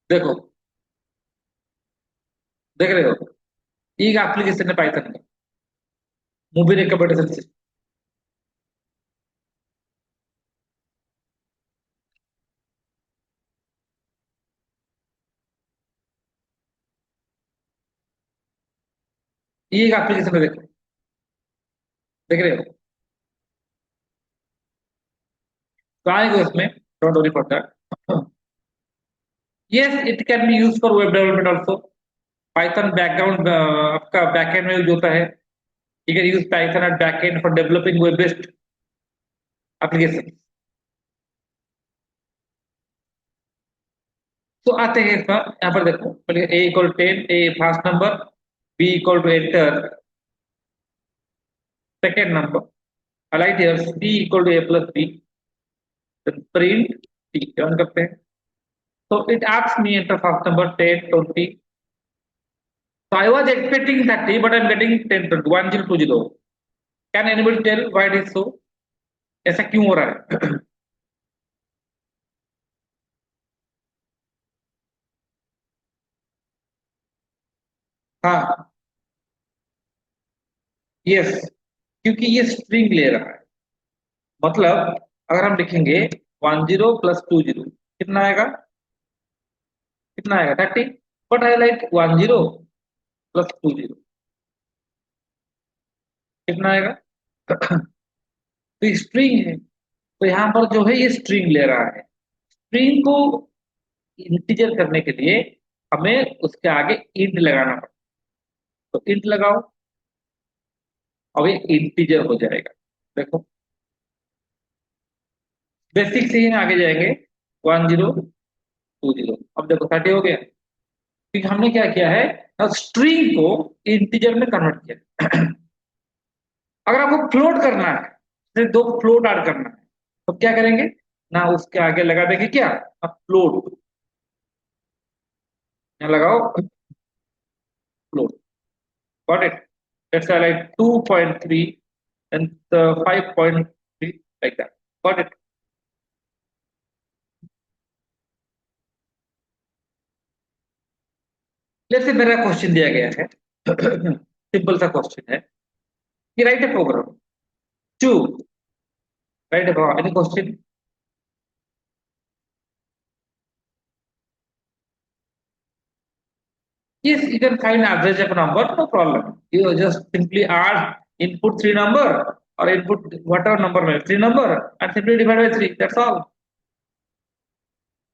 देखो, देख रहे हो, ये एप्लीकेशन है पाइथन का, मूवी रिकमेंडेशन सिस्टम। ये एक एप्लीकेशन है, देखो, देख रहे हो। तो आएंगे उसमें, don't worry for that. Yes, it can be use for web development also. Python background आपका बैकएंड में यूज होता है। You can use Python at backend for developing web based application. तो आते हैं इसका, यहाँ पर देखो, A equal 10, A first number, B equal to enter second number, I like here c equal to a plus b, then print c, run करते हैं। So it asks me enter first number 10 20, so I was expecting 30 but I'm getting 10 20 1020। can anybody tell why it is so, ऐसा क्यों हो रहा है। हाँ, yes, क्योंकि ये स्ट्रिंग ले रहा है। मतलब अगर हम लिखेंगे 10 प्लस 20 कितना आएगा, कितना आएगा 30, बट आई लाइक 10 प्लस 20 कितना आएगा। तो स्ट्रिंग है, तो यहाँ पर जो है ये स्ट्रिंग ले रहा है। स्ट्रिंग को इंटीजर करने के लिए हमें उसके आगे इंट लगाना पड़ता है। तो इंट लगाओ, अब ये इंटीजर हो जाएगा। देखो, बेसिक से ही आगे जाएंगे, 10 20, अब देखो 30 हो गया, क्योंकि हमने क्या किया है, स्ट्रिंग को इंटीजर में कन्वर्ट किया। अगर आपको फ्लोट करना है, जैसे दो फ्लोट ऐड करना है, तो क्या करेंगे ना, उसके आगे लगा देंगे क्या, फ्लोट, यहाँ लगाओ float, got it, let's say like 2.3 and 5.3 like that, got it. let's say मेरा क्वेश्चन दिया गया है, सिंपल सा क्वेश्चन है कि write a program to, write a program, any question? yes, you can find average of number, no problem, you just simply add input three number or input whatever number may three number and simply divide by three, that's all.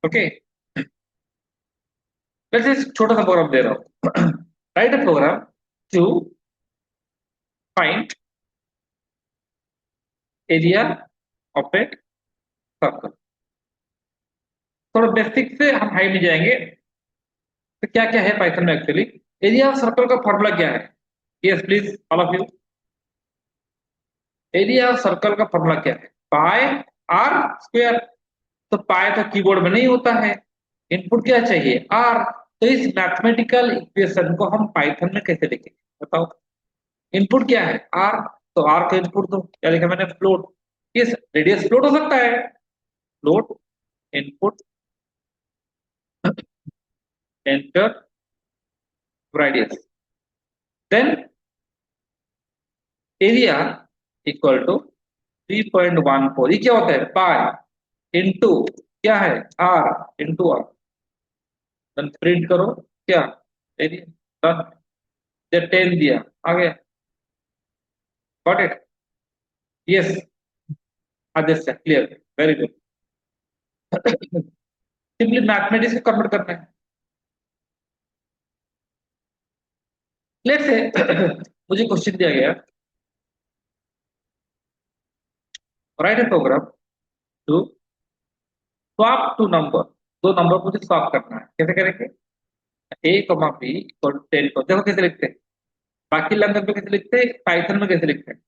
Okay, let's say छोटा सा programme दे रहा हूँ, write a program to find area of a circle. थोड़ा basic से हम high में जाएंगे, तो क्या क्या है पाइथन में एक्चुअली, एरिया ऑफ सर्कल का फॉर्मूला क्या है, yes please all of you, area of circle का फॉर्मूला क्या है, पाई आर स्क्वायर। तो पाई तो कीबोर्ड में नहीं होता है, इनपुट क्या चाहिए, आर। तो इस मैथमेटिकल इक्वेशन को हम पाइथन में कैसे लिखेंगे बताओ, इनपुट क्या है, आर, तो आर का इनपुट दो, क्या लिखा मैंने, फ्लोट। यस, रेडियस फ्लोट हो सकता है, float input enter radius, then area equal to 3.14, ये क्या होता है, पाई इंटू क्या है, R into R, then print करो क्या, एरिया, डन, ये 10 दिया, आ गया, got it, yes, Aadesh clear, very good. Simply mathematics को कन्वर्ट करना है। लेट्स से मुझे क्वेश्चन दिया गया, write a program to swap two number, दो नंबर मुझे स्वैप करना है, कैसे करेंगे, A comma B equal to 10 को, देखो कैसे लिखते हैं, बाकी लैंग्वेज में कैसे लिखते हैं, पाइथन में कैसे लिखते हैं,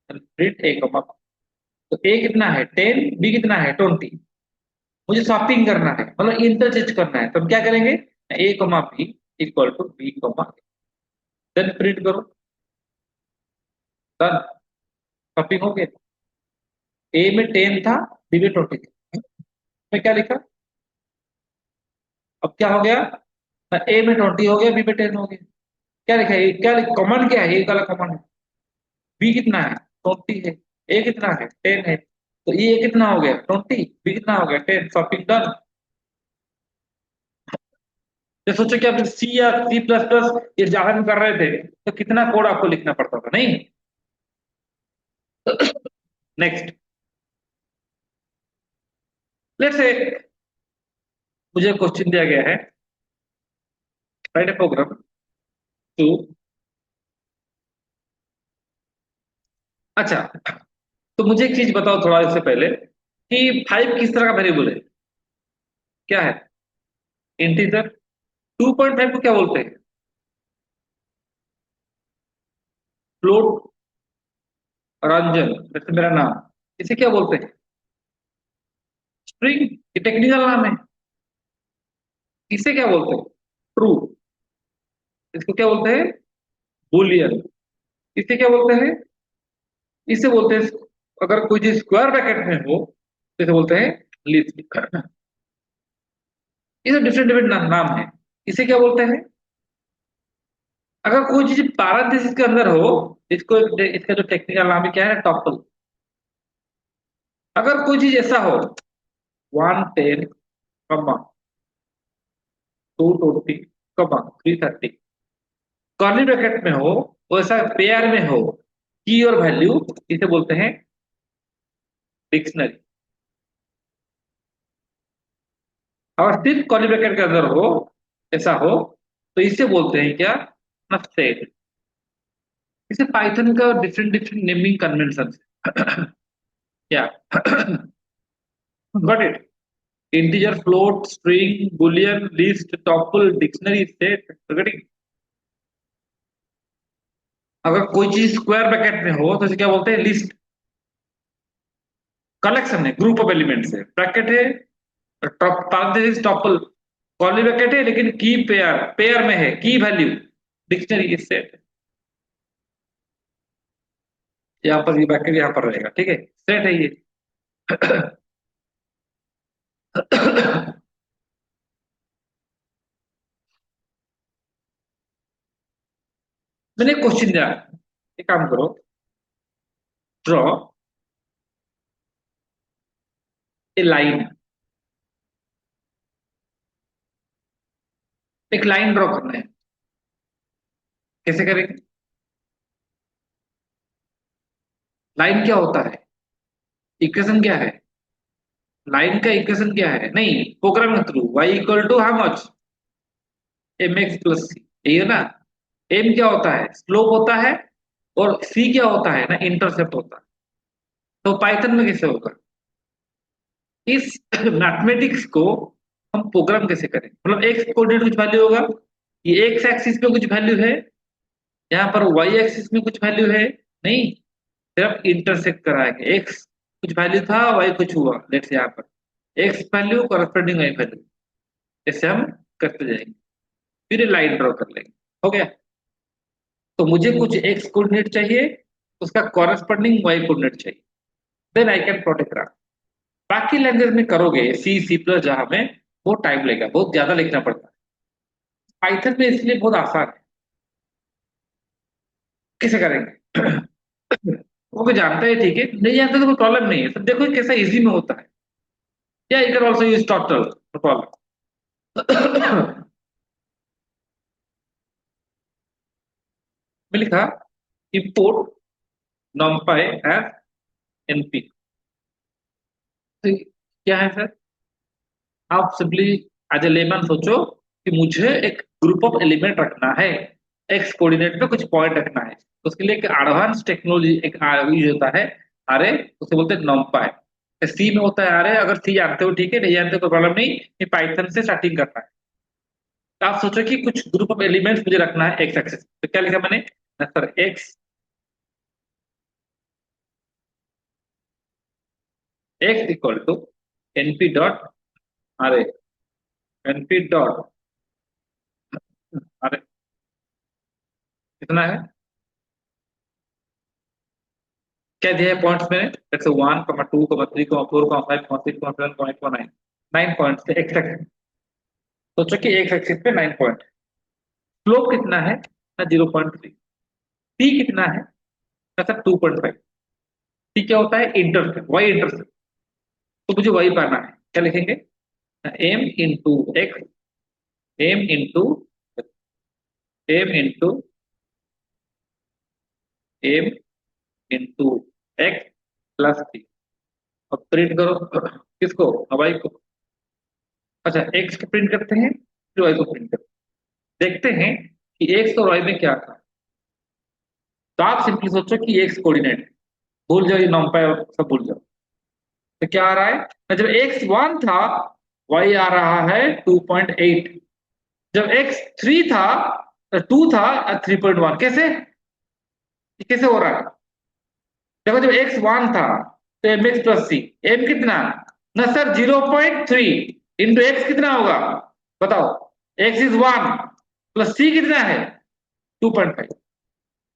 प्रिंट ए कॉमा, तो ए कितना है 10, बी कितना है 20, मुझे स्वैपिंग करना है, मतलब इंटरचेंज करना है, तो हम क्या करेंगे, A comma B equal to B comma, then print करो, डन, स्वैपिंग हो गया, ए में 10 था, बी में 20 था, मैं क्या लिखा, अब क्या हो गया, ए में 20 हो गया, बी में 10 हो गया, क्या लिखा है, क्या कॉमन क्या है, ए वाला कॉमन है, बी कितना है 20 है, ए कितना है 10 है, तो ये कितना हो गया 20, बी कितना हो गया 10, शॉपिंग डन। ये सोचो कि आप सी या सी प्लस प्लस ये जावा में कर रहे थे, तो कितना कोड आपको लिखना पड़ता था, नहीं? नेक्स्ट, लेट्स से मुझे क्वेश्चन दिया गया है, राइट ए प्रोग्राम टू, अच्छा, तो मुझे एक चीज बताओ थोड़ा इससे पहले कि 5 किस तरह का वेरिएबल है, क्या है, इंटीजर, 2.5 को क्या बोलते हैं, फ्लोट, रंजन जैसे मेरा नाम, इसे क्या बोलते हैं, स्ट्रिंग, ये टेक्निकल नाम है, इसे क्या बोलते हैं, ट्रू, इसको क्या बोलते हैं, बुलियन, इसे क्या बोलते हैं, इसे बोलते हैं, अगर कोई चीज स्क्वायर ब्रैकेट में हो तो इसे बोलते हैं लिस्ट, इसे डिफरेंट डिफरेंट नाम है, इसे क्या बोलते हैं, अगर कोई चीज पैरेंथेसिस के अंदर हो, इसको, इसका जो टेक्निकल नाम है क्या है, टॉपल, अगर कोई चीज ऐसा हो 110 कमा 220 कमा 330 कर्ली ब्रैकेट में हो, वैसा पेयर में हो, की और वैल्यू, इसे बोलते हैं डिक्शनरी, और सिर्फ कर्ली ब्रैकेट के अंदर हो, ऐसा हो, तो इसे बोलते हैं क्या, सेट, इसे पाइथन का डिफरेंट डिफरेंट नेमिंग कन्वेंशन क्या, got it, integer, float, string, Boolean, list, topple, dictionary, set, अगर कोई चीज स्क्वायर ब्रैकेट में हो तो इसे क्या बोलते हैं, लिस्ट। कलेक्शन है, ग्रुप ऑफ एलिमेंट्स है, ब्रैकेट है, टॉप टॉपल, कर्ली ब्रैकेट है लेकिन की पेयर पेयर में है, की वैल्यू डिक्शनरी की सेट है। यहाँ पर ये ब्रैकेट यहाँ पर रहेगा, ठीक है, सेट है ये। मैंने क्वेश्चन दिया, एक काम करो, ड्रॉ ए लाइन, एक लाइन ड्रॉ करना है, कैसे करेंगे? लाइन क्या होता है, इक्वेशन क्या है, लाइन का इक्वेशन क्या है, नहीं प्रोग्राम के through y equal to how much, M X plus C, यही है ना। एम क्या होता है, स्लोप होता है, और सी क्या होता है ना, इंटरसेप्ट होता है। तो पाइथन में कैसे होगा, इस मैथमेटिक्स को हम प्रोग्राम कैसे करें, मतलब एक्स कोऑर्डिनेट कुछ वैल्यू होगा, ये एक्स एक्सिस पे कुछ वैल्यू है, यहाँ पर वाई एक्सिस में कुछ वैल्यू है, नहीं, सिर्फ इंटरसेक्ट कराएंगे, एक्स कुछ वैल्यू था, वाई कुछ हुआ, लेट्स यहाँ पर X value corresponding Y value, ऐसे हम करते जाएंगे, फिर लाइन ड्रॉ कर लेंगे, हो गया। तो मुझे कुछ एक्स कोऑर्डिनेट चाहिए, उसका कॉरेस्पॉन्डिंग वाई कोऑर्डिनेट चाहिए, then I can plot a graph. बाकी लैंग्वेज में करोगे, सी सी प्लस जावा में बहुत टाइम लगेगा, बहुत ज्यादा लिखना पड़ता है। पाइथन में इसलिए बहुत आसान है, कैसे करेंगे? वो भी जानता है, ठीक है, नहीं जानते तो कोई प्रॉब्लम नहीं है, तो देखो कैसा इजी में होता है, या you can also use total, no problem. मैं लिखा इंपोर्ट numpy एज np, तो क्या है सर, आप सिंपली एज ए लेमन सोचो कि मुझे एक ग्रुप ऑफ एलिमेंट रखना है, एक्स कोऑर्डिनेट में कुछ पॉइंट रखना है, तो उसके लिए एक एडवांस टेक्नोलॉजी एक यूज होता है, अरे उसे बोलते हैं numpy। सी में होता है अरे, अगर सी जानते हो ठीक है, नहीं जानते कोई प्रॉब्लम नहीं, ये पाइथन से स्टार्टिंग करना है। तो आप सोचो कि कुछ ग्रुप ऑफ एलिमेंट्स मुझे रखना है एक्स एक्सिस, तो क्या लिखा मैंने, sir X, X equal to NP dot, array NP dot, array कितना है, क्या दिया है पॉइंट्स में, जैसे 1,2,3,4,5,6,7,8,9, 9 पॉइंट्स थे एक्स एक्सिस। सोचो कि एक्स एक्सिस पे 9 पॉइंट, स्लोप कितना है ना, 0.3, टी कितना है ना सर, 2.5, टी क्या होता है, इंटरसेप्ट, वाई इंटरसेप्ट, तो मुझे वही पाना है, क्या लिखेंगे, M into X, M into M into M into X plus T, अब प्रिंट करो, किसको, वाई को, अच्छा एक्स को प्रिंट करते हैं, फिर वाई को प्रिंट करते हैं, देखते हैं कि एक्स और वाई में क्या था। तो आप सिंपली सोचो कि एक्स कोऑर्डिनेट, भूल जाओ ये नंपाई सब भूल जाओ, तो क्या आ रहा है ना, जब एक्स 1 था, वाई आ रहा है 2.8, जब एक्स 3 था, 2 था, 3.1, कैसे, ये कैसे हो रहा है, देखो जब एक्स 1 था तो एम एक्स प्लस सी, एम कितना ना सर, 0.3 इंटू एक्स कितना होगा, बताओ, एक्स इज 1 प्लस सी कितना है 2.5,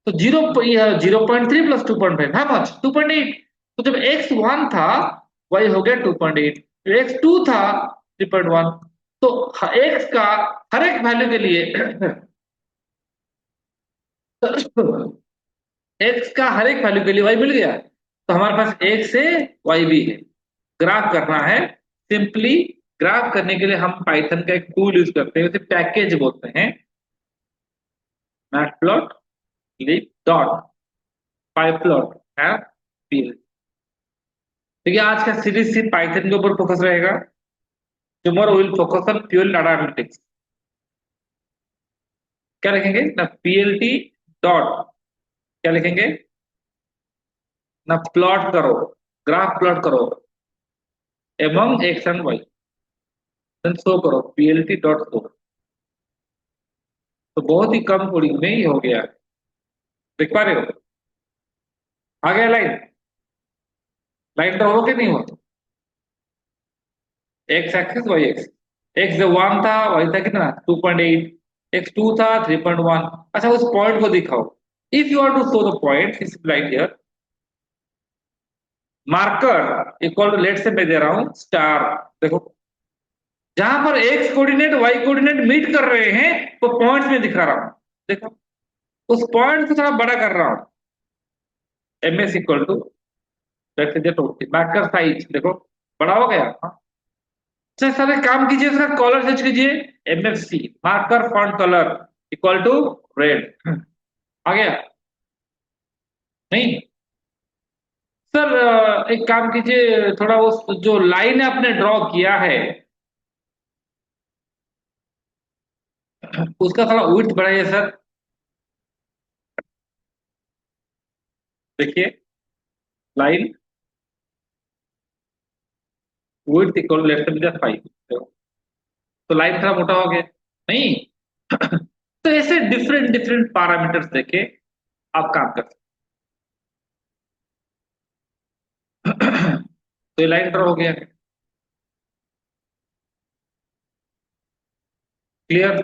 तो 0.3 प्लस 2.5 हाउ मच, 2.8, तो जब एक्स 1 था, वाई हो गया 2.8, एक्स 2 था 3.1, तो एक्स का हर एक वैल्यू के लिए एक्स का हर एक वैल्यू के लिए वाई मिल गया, तो हमारे पास एक से वाई भी है। ग्राफ करना है, सिंपली ग्राफ करने के लिए हम पाइथन का एक टूल यूज करते हैं, उसे पैकेज बोलते हैं, मैटप्लॉट डॉट पाइप्लॉट है। देखिए आज का सीरीज सिर्फ पाइथन के ऊपर फोकस रहेगा, tomorrow will focus on pure data analytics. क्या लिखेंगे ना, पीएलटी डॉट, क्या लिखेंगे ना, प्लॉट करो, ग्राफ प्लॉट करो among X and Y, then show करो पीएलटी डॉट शो, तो बहुत ही कम कोडिंग में ही हो गया। देख पा रहे हो? आ गया लाइन? लाइन ड्रॉ हो के नहीं हुआ? X axis Y X, X जो वन था वही था कितना 2.8, एक्स टू था 3.1। अच्छा उस पॉइंट को दिखाओ। If you are to show the point इस line here, marker equal to let say मैं दे रहा हूं स्टार। देखो जहां पर X coordinate Y coordinate meet कर रहे हैं वो पॉइंट्स में दिखा रहा हूं। देखो उस पॉइंट को थोड़ा बड़ा कर रहा हूं। M S equal to let say marker size देखो बड़ा हो गया। हाँ। अच्छा सर एक काम कीजिए, इसका कलर सर्च कीजिए। M F C marker font colour equal to red. आ गया? नहीं सर एक काम कीजिए, थोड़ा वो जो लाइन आपने ड्रॉ किया है उसका थोड़ा विड्थ बढ़ाइए सर। देखिए लाइन विड्थ इक्वल लेफ्ट में 5, तो लाइन थोड़ा मोटा हो गया। नहीं तो ऐसे डिफरेंट डिफरेंट पैरामीटर्स देके आप काम कर सकते। तो ये लाइन ड्रॉ हो गया। क्लियर?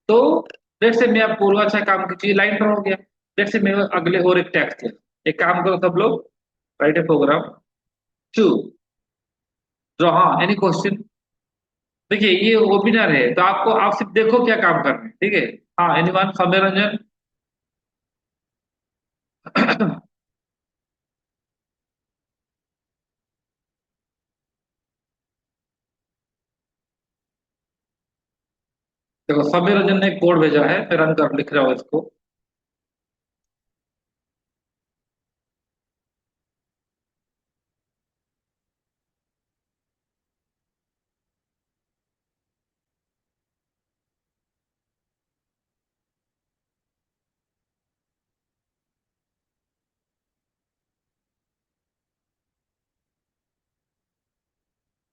तो लेट से मैं आपको बोलूंगा अच्छा काम कीजिए, लाइन ड्रॉ हो गया। लेट से मैं अगले और एक टैक्स है, एक काम करो सब लोग, write a program to draw. हाँ एनी क्वेश्चन? देखिए ये वेबिनार है तो आपको आप सिर्फ देखो क्या काम कर रहे हैं, ठीक है? हाँ एनीवन सौम्य रंजन? देखो सौम्य रंजन ने कोड भेजा है, मैं रन कर लिख रहा हूँ इसको।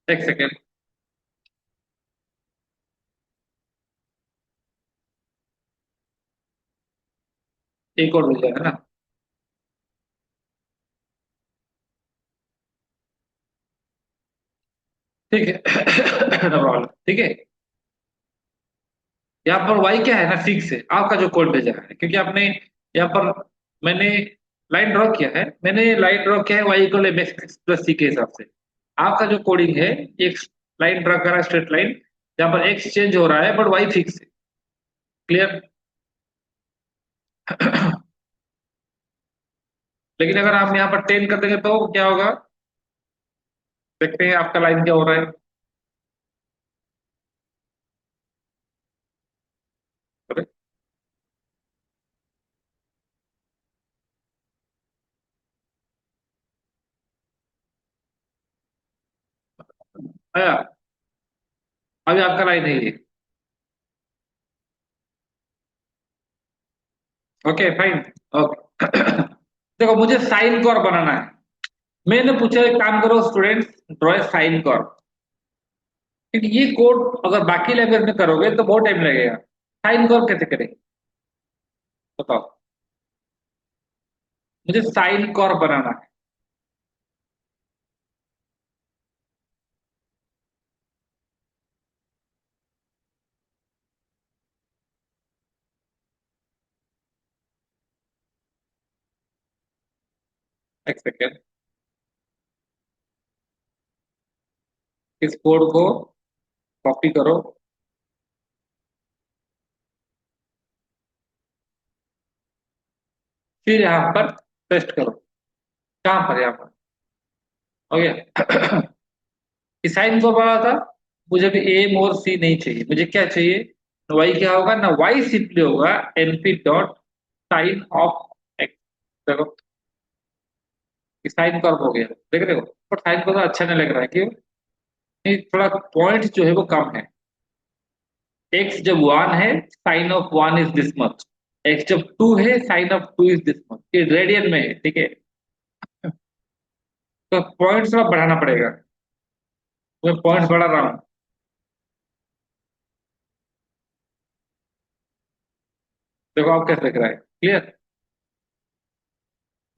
एक सेकेंड। एक और भेजा है ना? ठीक है। नो प्रॉब्लम, ठीक है। यहाँ पर वाई क्या है ना, फिक्स है आपका जो कोड भेजा है, क्योंकि आपने यहाँ पर मैंने लाइन ड्रॉ किया है, मैंने लाइन ड्रॉ किया है Y equal M X plus C के हिसाब से। आपका जो कोडिंग है एक लाइन ड्रॉ कर रहा है स्ट्रेट लाइन, जहाँ पर एक्स चेंज हो रहा है बट वाई फिक्स है। क्लियर? लेकिन अगर आप यहाँ पर 10 कर देंगे तो क्या होगा? देखते हैं आपका लाइन क्या हो रहा है। अरे, आया? अभी आपका लाइन है ये। Okay fine. ओके। देखो मुझे साइन कर्व बनाना है। मैंने पूछा एक काम करो स्टूडेंट्स, ड्रॉ साइन कर्व। क्योंकि ये कोड अगर बाकी लैंग्वेज में करोगे तो बहुत टाइम लगेगा। साइन कर्व कैसे करेंगे बताओ? मुझे साइन कर्व बनाना है। एक सेकेंड, इस कोड को कॉपी करो, फिर यहाँ पर पेस्ट करो। कहाँ पर? यहाँ पर। हो गया? इस साइन को बना था। मुझे भी एम और सी नहीं चाहिए, मुझे क्या चाहिए? वाई क्या होगा ना, वाई सिंपली होगा NP dot sine of X. देखो साइन कर्व हो गया, देख रहे हो? पर साइन कर्व अच्छा नहीं लग रहा है, क्यों? नहीं, थोड़ा पॉइंट जो है वो कम है। एक्स जब वन है sine of one is this much, X जब टू है sine of two is this much, ये रेडियन में है, ठीक है? तो पॉइंट थोड़ा बढ़ाना पड़ेगा। मैं पॉइंट बढ़ा रहा हूँ। देखो आप कैसे लिख रहा है, क्लियर।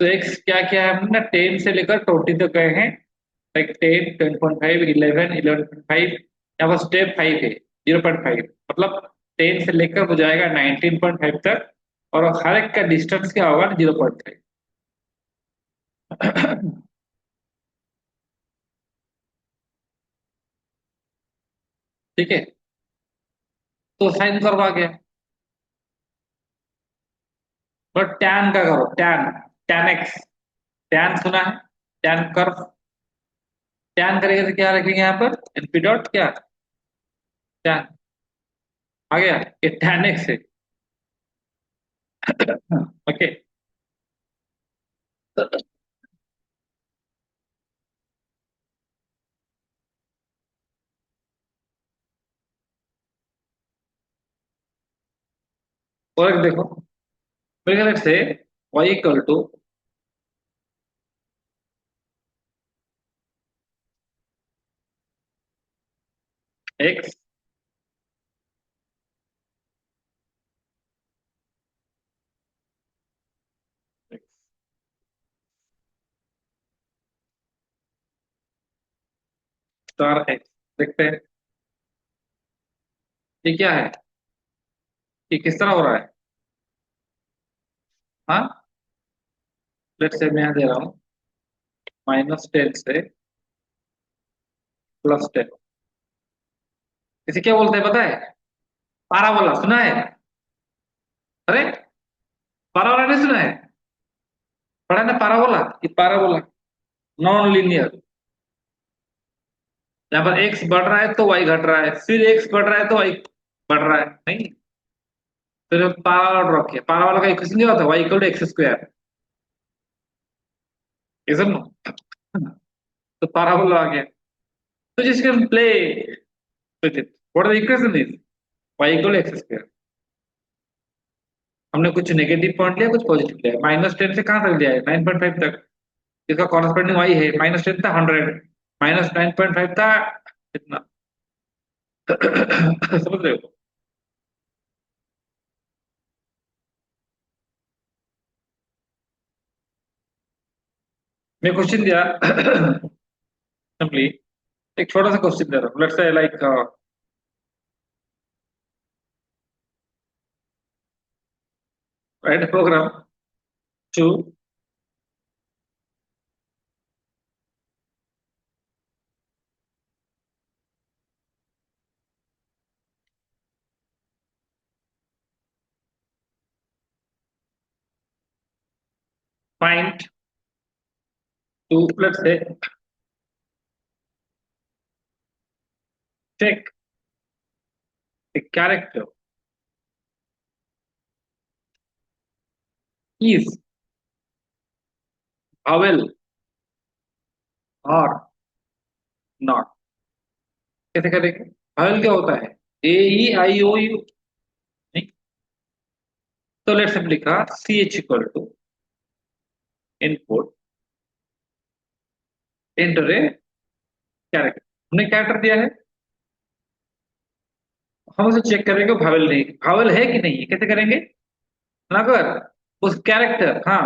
तो एक्स क्या क्या है, हमने 10 से लेकर 20 तक गए हैं, लाइक 10, 10.5, 11, 11.5, यहाँ पर स्टेप 5 है, 0.5, मतलब 10 से लेकर हो जाएगा 19.5 तक, और हर एक का डिस्टेंस क्या होगा, 0.5। ठीक है, तो साइन करवा गया, बट टैन का करो, टैन, टैन एक्स, टैन सुना है, टैन कर्व, टैन करेंगे तो क्या रखेंगे यहाँ पर, एनपी डॉट क्या, टैन, आ गया, ये टैन एक्स है। ओके, और एक देखो, मेरे ख्याल से y equal to X star X, देखते हैं ये क्या है, ये किस तरह हो रहा है। हाँ, लेट्स से मैं यहाँ दे रहा हूँ -10 से +10, इसे क्या बोलते हैं पता है, पाराबोला, सुना है, अरे पाराबोला नहीं सुना है, पढ़ा है ना पाराबोला, ये पाराबोला नॉन लीनियर, यहाँ पर एक्स बढ़ रहा है तो वाई घट रहा है, फिर एक्स बढ़ रहा है तो वाई बढ़ रहा है, नहीं, फिर पाराबोला ड्रॉ किया, पाराबोला का इक्वेशन क्या होता है, Y equal to X square, ये सब ना, तो पाराबोला आ गया, तो जिसके हम play with it, what the equation is Y equal X square, हमने कुछ नेगेटिव पॉइंट लिया, कुछ पॉजिटिव लिया, -10 से कहाँ तक लिया है, 9.5 तक, इसका कॉरस्पॉन्डिंग वाई है, -10 था 100, -9.5 था इतना। समझ रहे हो, मैं क्वेश्चन दिया सिंपली, एक छोटा सा क्वेश्चन दे रहा हूँ, let's say like write program to find two, let's say take a character is vowel or not, कैसे करेंगे, vowel क्या होता है, ए ई आई ओ यू, नहीं, तो लेट्स से लिखा C H equal to input enter a character, हमने कैरेक्टर दिया है, हम उसे चेक करेंगे भावल नहीं, भावल है कि नहीं है, कैसे करेंगे, अगर उस कैरेक्टर, हाँ,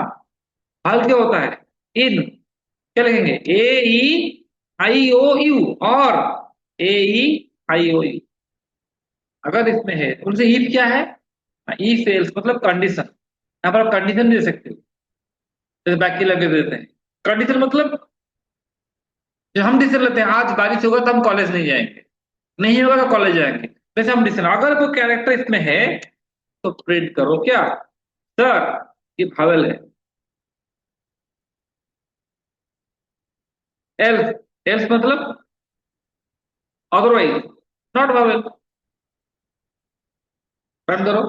भावल क्या होता है, इन, क्या लिखेंगे, ए ई आई ओ यू, और ए ई आई ओ यू, अगर इसमें है उनसे इफ क्या है, ई फेल्स मतलब कंडीशन, यहाँ पर आप कंडीशन दे सकते हो, जैसे बैक की लगे देते हैं, कंडीशन मतलब जो हम डिसीजन लेते हैं, आज बारिश होगा तो हम कॉलेज नहीं जाएंगे, नहीं होगा तो कॉलेज जाएंगे, वैसे हम डिसीजन, अगर वो कैरेक्टर इसमें है तो प्रिंट करो क्या, सर ये भावल है, एल्स, एल्स मतलब अदरवाइज नॉट भावल, रन करो,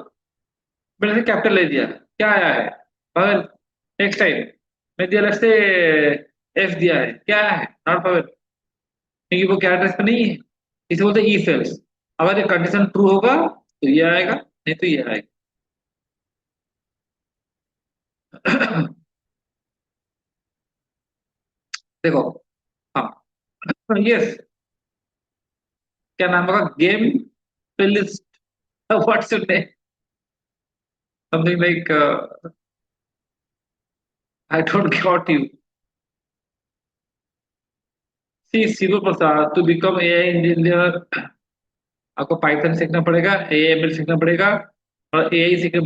मैंने से कैपिटल ले दिया, क्या आया है, भावल, नेक्स्ट टाइम मैं दिया लेट्स से एफ दिया है, क्या आया है, नॉट भावल, क्योंकि वो कैरेक्टर इसमें नहीं है, इसे बोलते हैं इफ एल्स, अगर ये कंडीशन ट्रू होगा तो ये आएगा, नहीं तो ये आएगा। देखो, हाँ, यस, क्या नाम होगा, game playlist, what's your name, something like I don't got you. See simple Prasad to become AI engineer आपको पाइथन सीखना पड़ेगा, एएमएल सीखना पड़ेगा, और एआई सीख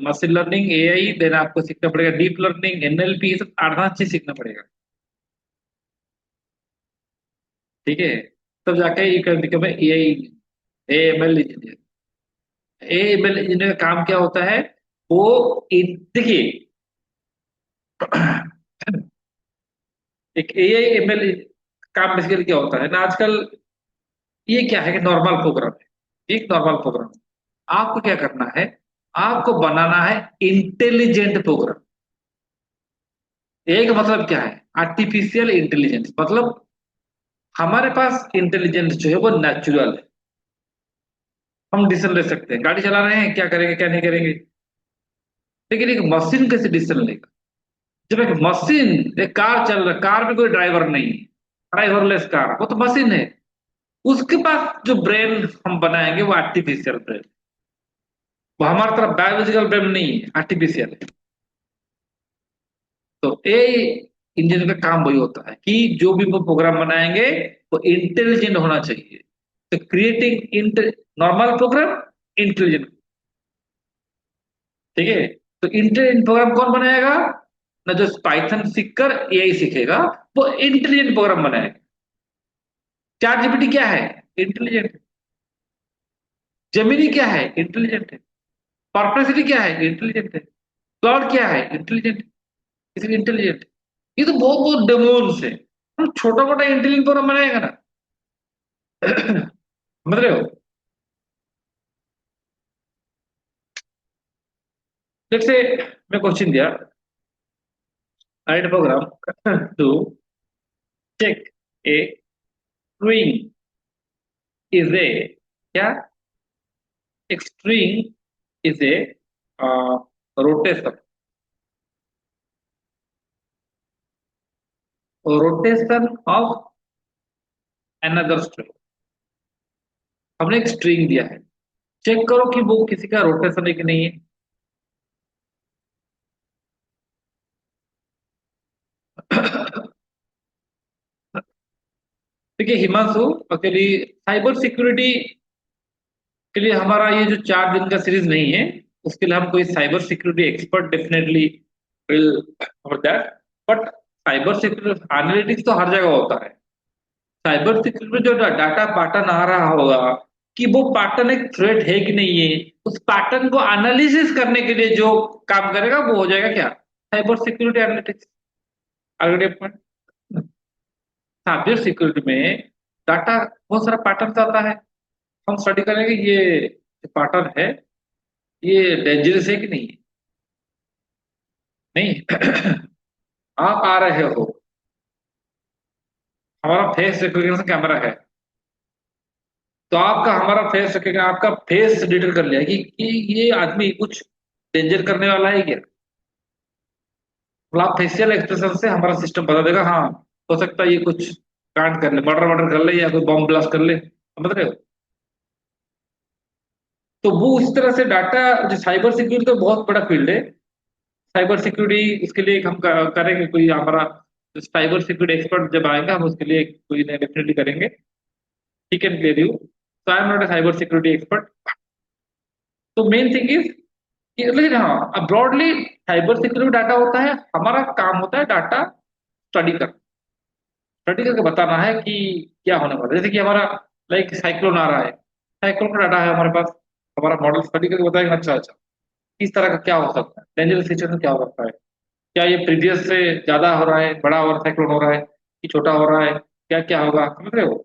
मशीन लर्निंग एआई, देन आपको सीखना पड़ेगा डीप लर्निंग एनएलपी, ये सब एडवांस चीज सीखना पड़ेगा। ठीक है, तब जाके you can become AI AML engineer. AML engineer का काम क्या होता है? वो देखिए एक एआई एमएल काम बेसिकली क्या होता है ना आजकल, ये क्या है कि नॉर्मल प्रोग्राम है, एक नॉर्मल प्रोग्राम। आपको क्या करना है? आपको बनाना है इंटेलिजेंट प्रोग्राम। एक मतलब क्या है? आर्टिफिशियल इंटेलिजेंस, मतलब हमारे पास इंटेलिजेंस जो है वो नेचुरल है। हम डिसीजन ले सकते हैं, गाड़ी चला रहे हैं क्या करेंगे क्या नहीं करेंगे। लेकिन एक मशीन कैसे डिसीजन लेगा? जब एक मशीन, एक कार चल रहा है, कार में कोई ड्राइवर नहीं है, ड्राइवरलेस कार, वो तो मशीन है। उसके पास जो ब्रेन हम बनाएंगे वो आर्टिफिशियल ब्रेन, वो हमारी तरफ बायोलॉजिकल ब्रेन नहीं है, आर्टिफिशियल है। तो ए इंजन का काम वही होता है कि जो भी वो प्रोग्राम बनाएंगे वो इंटेलिजेंट होना चाहिए। तो क्रिएटिंग नॉर्मल प्रोग्राम इंटेलिजेंट। ठीक है, तो इंटेलिजेंट प्रोग्राम कौन बनाएगा? ना जो पाइथन सीखकर एआई सीखेगा, वो इंटेलिजेंट प्रोग्राम बनाएगा। चैट जीपीटी क्या है? इंटेलिजेंट। जेमिनी क्या है? इंटेलिजेंट है। परप्लेक्सिटी क्या है? इंटेलिजेंट है। क्लाउड क्या है? इंटेलिजेंट, इसलिए इंटेलिजेंट। ये तो बहुत बहुत डेमोन्स है, हम छोटा मोटा इंटेलिजेंट प्रोग्राम बनाएगा ना। समझ रहे हो? जैसे मैं क्वेश्चन दिया, write program to check a string is a, क्या? एक string is a rotation, rotation of another string. हमने एक स्ट्रिंग दिया है, चेक करो कि वो किसी का रोटेशन है कि नहीं है। देखिए हिमांशु, एक्चुअली साइबर सिक्योरिटी के लिए हमारा ये जो 4 दिन का सीरीज नहीं है, उसके लिए हम कोई cyber security expert definitely will cover that. But cyber security analytics तो हर जगह होता है। साइबर सिक्योरिटी में जो डाटा पैटर्न आ रहा होगा कि वो पैटर्न एक थ्रेट है कि नहीं है, उस पैटर्न को एनालिसिस करने के लिए जो काम करेगा वो हो जाएगा क्या? Cyber security analytics. अगले पॉइंट, साइबर सिक्योरिटी में डाटा बहुत सारा पैटर्न आता है, हम स्टडी करेंगे ये पैटर्न है, ये डेंजरस है कि नहीं है। नहीं आप आ रहे हो, हमारा फेस रिकॉग्निशन कैमरा है, तो आपका हमारा फेस रखेगा, आपका फेस डिटेक्ट कर लिया कि ये आदमी कुछ डेंजर करने वाला है क्या। मतलब आप फेशियल एक्सप्रेशन से हमारा सिस्टम बता देगा, हाँ हो सकता है ये कुछ कांड कर ले, मर्डर मर्डर कर ले या कोई बॉम्ब ब्लास्ट कर ले, समझ रहे हो? तो वो उस तरह से डाटा, जो साइबर सिक्योरिटी तो बहुत बड़ा फील्ड है। साइबर सिक्योरिटी उसके लिए हम करेंगे, कोई हमारा साइबर सिक्योरिटी एक्सपर्ट जब आएगा हम उसके लिए कोई डेफिनेटली करेंगे। He can clear you, so I am not a cyber security expert. तो मेन थिंग इज, लेकिन हाँ ब्रॉडली साइबर सिक्योरिटी डाटा होता है, हमारा काम होता है डाटा स्टडी करना, स्टडी करके बताना है कि क्या होने वाला है। जैसे कि हमारा लाइक साइक्लोन आ रहा है, साइक्लोन का डाटा है हमारे पास, हमारा मॉडल स्टडी करके बताएगा अच्छा अच्छा किस तरह का क्या हो सकता है, डेंजरस सिचुएशन क्या हो सकता है, क्या ये प्रीवियस से ज्यादा हो रहा है, बड़ा और साइक्लोन हो रहा है कि छोटा हो रहा है, क्या क्या होगा, समझ रहे हो?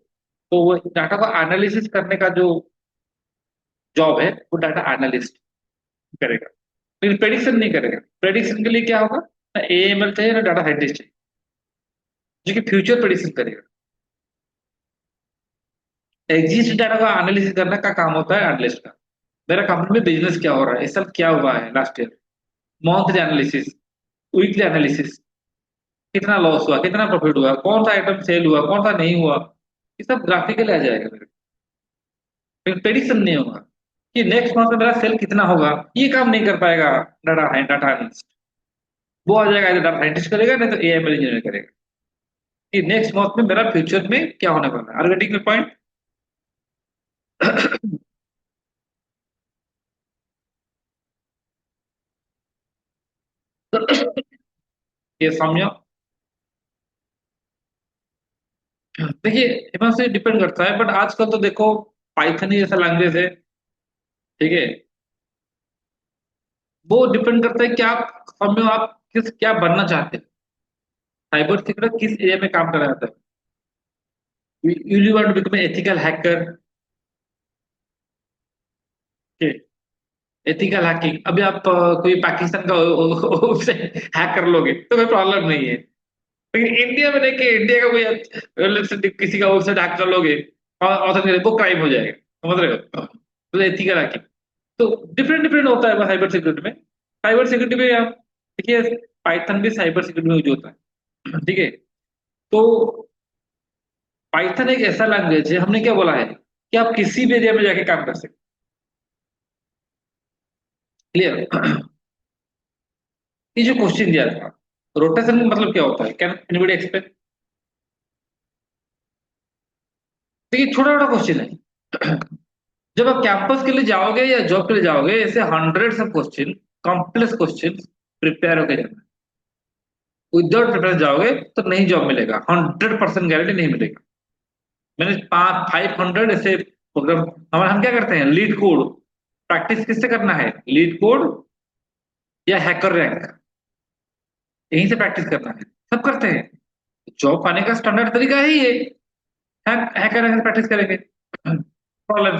तो वो डाटा को एनालिसिस करने का जो जॉब है वो डाटा एनालिस्ट करेगा, लेकिन प्रेडिक्शन नहीं करेगा। प्रेडिक्शन के लिए क्या होगा? ना एएमएल चाहिए ना डाटा साइंटिस्ट चाहिए, जो कि फ्यूचर प्रेडिक्शन करेगा। एग्जिस्ट डाटा का एनालिसिस करने का काम होता है एनालिस्ट का। मेरा कंपनी में बिजनेस क्या हो रहा है, इस साल क्या हुआ है last year, monthly analysis, weekly analysis, कितना लॉस हुआ कितना प्रॉफिट हुआ, कौन सा आइटम सेल हुआ कौन सा नहीं हुआ, ये सब ग्राफिकली आ जाएगा मेरे, प्रेडिक्शन नहीं होगा कि नेक्स्ट मंथ में मेरा सेल कितना होगा, ये काम नहीं कर पाएगा डाटा एनालिस्ट। वो आ जाएगा, डाटा साइंटिस्ट करेगा, नहीं तो एआईएमएल इंजीनियर करेगा, कि नेक्स्ट मंथ में मेरा फ्यूचर में क्या होने वाला है। Are getting my point? ये समझो। देखिए, हिमांशु से डिपेंड करता है, बट आजकल तो देखो पाइथन ही ऐसा लैंग्वेज है, ठीक है। वो डिपेंड करता है कि आप समझो आप किस क्या बनना चाहते हैं। साइबर सिक्योरिटी किस एरिया में काम करना चाहते हैं? You want to become ethical hacker, ethical hacking. अभी आप कोई पाकिस्तान का हैक कर लोगे तो कोई प्रॉब्लम नहीं है, लेकिन इंडिया में देखिए, इंडिया का कोई किसी का वेबसाइट हैक कर लोगे और ऑथर वो क्राइम हो जाएगा, समझ रहे हो? तो एथिकल हैकिंग तो डिफरेंट डिफरेंट होता है साइबर सिक्योरिटी में। साइबर सिक्योरिटी में आप देखिए, पाइथन भी साइबर सिक्योरिटी में यूज होता है, ठीक है। तो पाइथन एक ऐसा लैंग्वेज है, हमने क्या बोला है कि आप किसी भी एरिया में जाके काम कर सकते। क्लियर? ये जो क्वेश्चन दिया था, रोटेशन मतलब क्या होता है, कैन एनीबॉडी एक्सप्लेन? देखिए, छोटा छोटा क्वेश्चन है। जब आप कैंपस के लिए जाओगे या जॉब के लिए जाओगे, ऐसे hundreds of question, complex question prepare होकर जाना। विदाउट प्रिपेयर जाओगे तो नहीं जॉब मिलेगा, 100% गारंटी नहीं मिलेगा। मैंने 500 ऐसे प्रोग्राम, हमारे हम क्या करते हैं, लीड कोड प्रैक्टिस किससे करना है, लीड कोड या हैकर रैंक, यहीं से प्रैक्टिस करना है, सब करते हैं। जॉब पाने का स्टैंडर्ड तरीका ही है, हैकर रैंक प्रैक्टिस करेंगे। प्रॉब्लम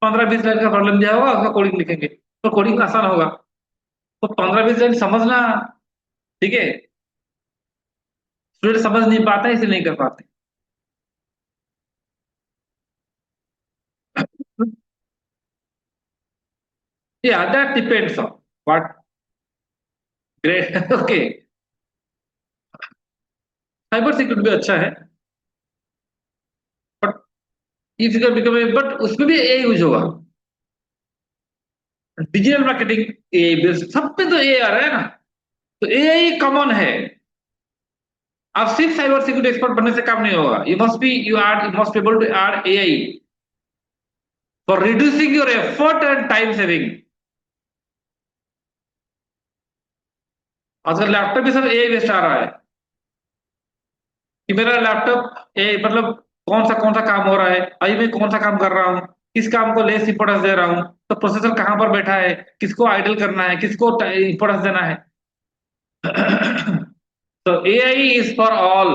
15-20 लाइन का प्रॉब्लम दिया होगा, उसका कोडिंग लिखेंगे तो कोडिंग आसान होगा। तो 15-20 लाइन समझना, ठीक है। स्टूडेंट समझ नहीं पाता इसलिए नहीं कर पाते। Yeah, that depends on what grade. Okay, cyber security भी अच्छा है, बट इफ बिकम, बट उसमें भी ए यूज होगा। डिजिटल मार्केटिंग ए बेस्ड, सब पे तो ए आ रहा है ना, तो ए कॉमन है। आप सिर्फ साइबर सिक्योरिटी एक्सपर्ट बनने से काम नहीं होगा, you must able to add AI for reducing your effort and time saving. आजकल लैपटॉप भी सब एआई बेस्ड आ रहा है, कि मेरा लैपटॉप ए मतलब कौन सा काम हो रहा है, अभी मैं कौन सा काम कर रहा हूँ, किस काम को लेस इंपोर्टेंस दे रहा हूँ, तो प्रोसेसर कहाँ पर बैठा है, किसको आइडल करना है, किसको इंपोर्टेंस देना है। तो AI is for all,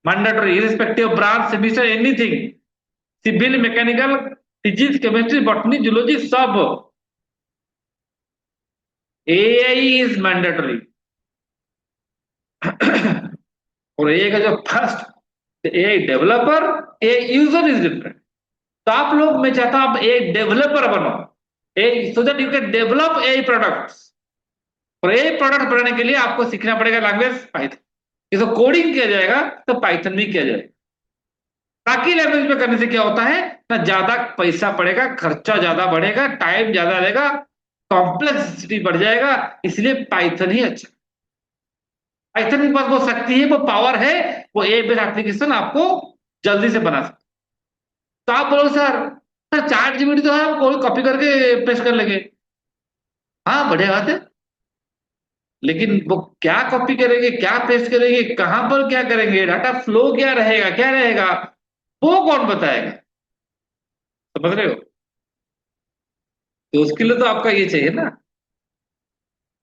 mandatory, irrespective of branch, semester, anything, civil, mechanical, physics, chemistry, botany, zoology, सब एआई इज मैंडेटरी। और एआई का जो first AI developer, AI user is different. तो आप लोग, मैं चाहता हूं आप एक डेवलपर बनो, एक so that you can develop AI products. और एआई प्रोडक्ट बनाने के लिए आपको सीखना पड़ेगा लैंग्वेज पाइथन। इसको कोडिंग किया जाएगा तो पाइथन भी किया जाएगा। बाकी लैंग्वेज में करने से क्या होता है ना, ज्यादा पैसा पड़ेगा, खर्चा ज्यादा बढ़ेगा, टाइम ज्यादा लगेगा, कॉम्प्लेक्सिटी बढ़ जाएगा, इसलिए पाइथन ही अच्छा। पाइथन के पास वो शक्ति है, वो पावर है, वो ए बेस्ड एप्लीकेशन आपको जल्दी से बना सकते। तो आप बोलो सर, सर चैट जीपीटी तो है, हम कोई कॉपी करके पेस्ट कर लेंगे। हाँ, बढ़िया बात है, लेकिन वो क्या कॉपी करेंगे, क्या पेस्ट करेंगे, कहां पर क्या करेंगे, डाटा फ्लो क्या रहेगा, वो कौन बताएगा? समझ रहे हो? तो उसके लिए तो आपका ये चाहिए ना।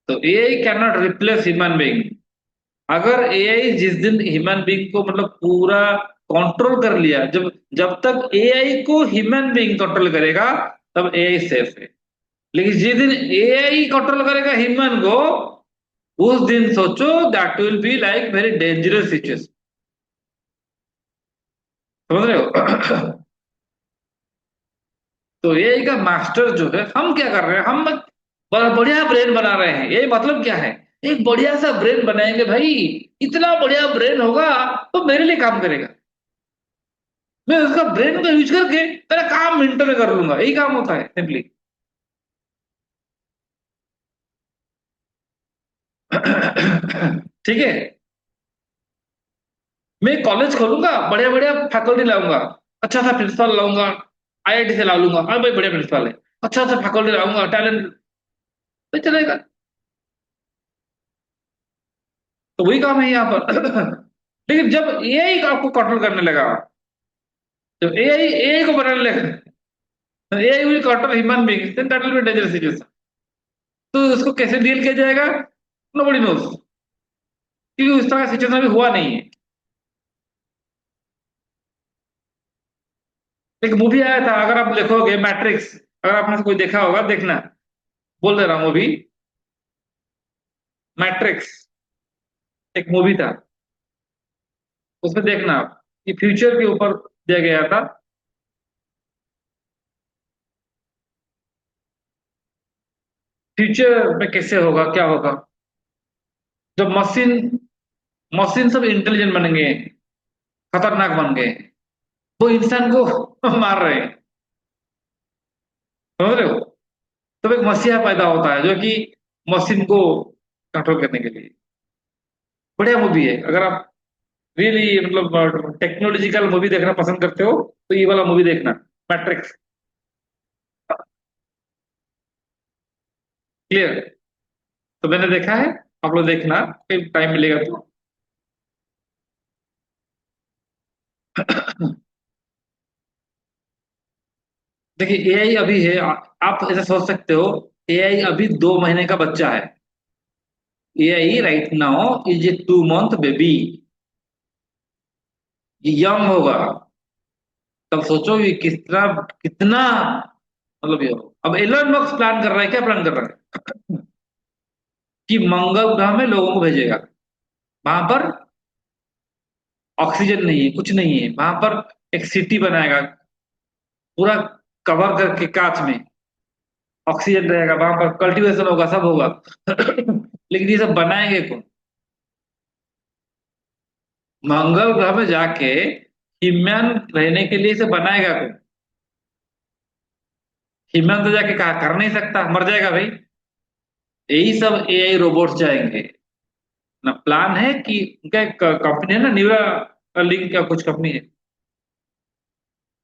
तो AI can not replace human being. अगर एआई जिस दिन ह्यूमन बीइंग को मतलब पूरा कंट्रोल कर लिया, जब जब तक एआई को ह्यूमन बीइंग कंट्रोल करेगा तब एआई सेफ है। लेकिन जिस दिन एआई कंट्रोल करेगा ह्यूमन को, उस दिन सोचो that will be like very dangerous situation. समझ रहे हो? तो एआई का मास्टर जो है, हम क्या कर रहे हैं, हम बढ़िया ब्रेन बना रहे हैं। ये मतलब क्या है, एक बढ़िया सा ब्रेन बनाएंगे भाई, इतना बढ़िया ब्रेन होगा तो मेरे लिए काम करेगा। मैं उसका ब्रेन का यूज करके तेरा काम मिनटों में कर लूंगा, यही काम होता है सिंपली। ठीक है। मैं कॉलेज खोलूंगा, बढ़िया बढ़िया फैकल्टी लाऊंगा, अच्छा सा प्रिंसिपल लाऊंगा, आईआईटी से ला लूंगा, हाँ भाई बढ़िया प्रिंसिपल है, अच्छा सा फैकल्टी लाऊंगा, टैलेंट, तो चलेगा। तो वही काम है यहाँ पर। लेकिन जब एआई आपको कंट्रोल करने लगा, जब एआई एआई को बनाने लगा, AI will control human beings, then that will be dangerous situation. तो उसको कैसे डील किया जाएगा, नोबडी नोस, क्योंकि उस तरह का सिचुएशन अभी हुआ नहीं है। एक मूवी आया था, अगर आप देखोगे मैट्रिक्स, अगर आपने से कोई देखा होगा देखना, बोल दे रहा हूँ मूवी, मैट्रिक्स एक मूवी था, उसमें देखना आप, ये फ्यूचर के ऊपर दिया गया था। फ्यूचर में कैसे होगा, क्या होगा, जब मशीन मशीन सब इंटेलिजेंट बन गए, खतरनाक बन गए, वो इंसान को मार रहे हैं, समझ रहे हो। तब एक मसीहा पैदा होता है जो कि मशीन को कंट्रोल करने के लिए, बढ़िया मूवी है। अगर आप रियली मतलब टेक्नोलॉजिकल मूवी देखना पसंद करते हो तो ये वाला मूवी देखना, मैट्रिक्स। क्लियर। तो मैंने देखा है, आप लोग देखना कहीं टाइम मिलेगा तो। देखिए एआई अभी है, आप ऐसा सोच सकते हो, एआई अभी 2 महीने का बच्चा है। AI right now is a 2 month baby, ये यंग होगा। तब सोचो ये कितना कितना मतलब ये हो। अब एलन मस्क प्लान कर रहा है, क्या प्लान कर रहा है, कि मंगल ग्रह में लोगों को भेजेगा, वहां पर ऑक्सीजन नहीं है, कुछ नहीं है वहां पर, एक सिटी बनाएगा पूरा कवर करके कांच में, ऑक्सीजन रहेगा वहां पर, कल्टीवेशन होगा, सब होगा। लेकिन ये सब बनाएंगे कौन, मंगल ग्रह में जाके ह्यूमन रहने के लिए इसे बनाएगा कौन, ह्यूमन तो जाके कहा कर नहीं सकता, मर जाएगा भाई। यही सब एआई रोबोट्स जाएंगे ना, प्लान है कि उनका एक कंपनी है ना, न्यूरा लिंक का कुछ कंपनी है,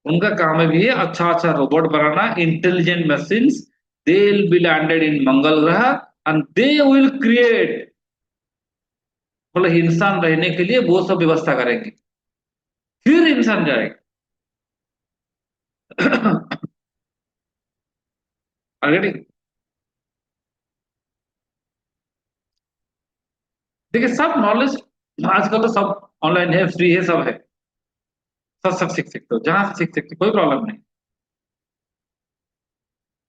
उनका काम है भी है अच्छा अच्छा रोबोट बनाना, intelligent machines, they will be landed in मंगल ग्रह एंड दे विल क्रिएट, मतलब इंसान रहने के लिए वो सब व्यवस्था करेंगे, फिर इंसान जाएगा। ऑलरेडी देखिए सब नॉलेज आजकल तो सब ऑनलाइन है, फ्री है, सब है, सब सब सीख सकते हो, जहां से सीख सकते हो, कोई प्रॉब्लम नहीं।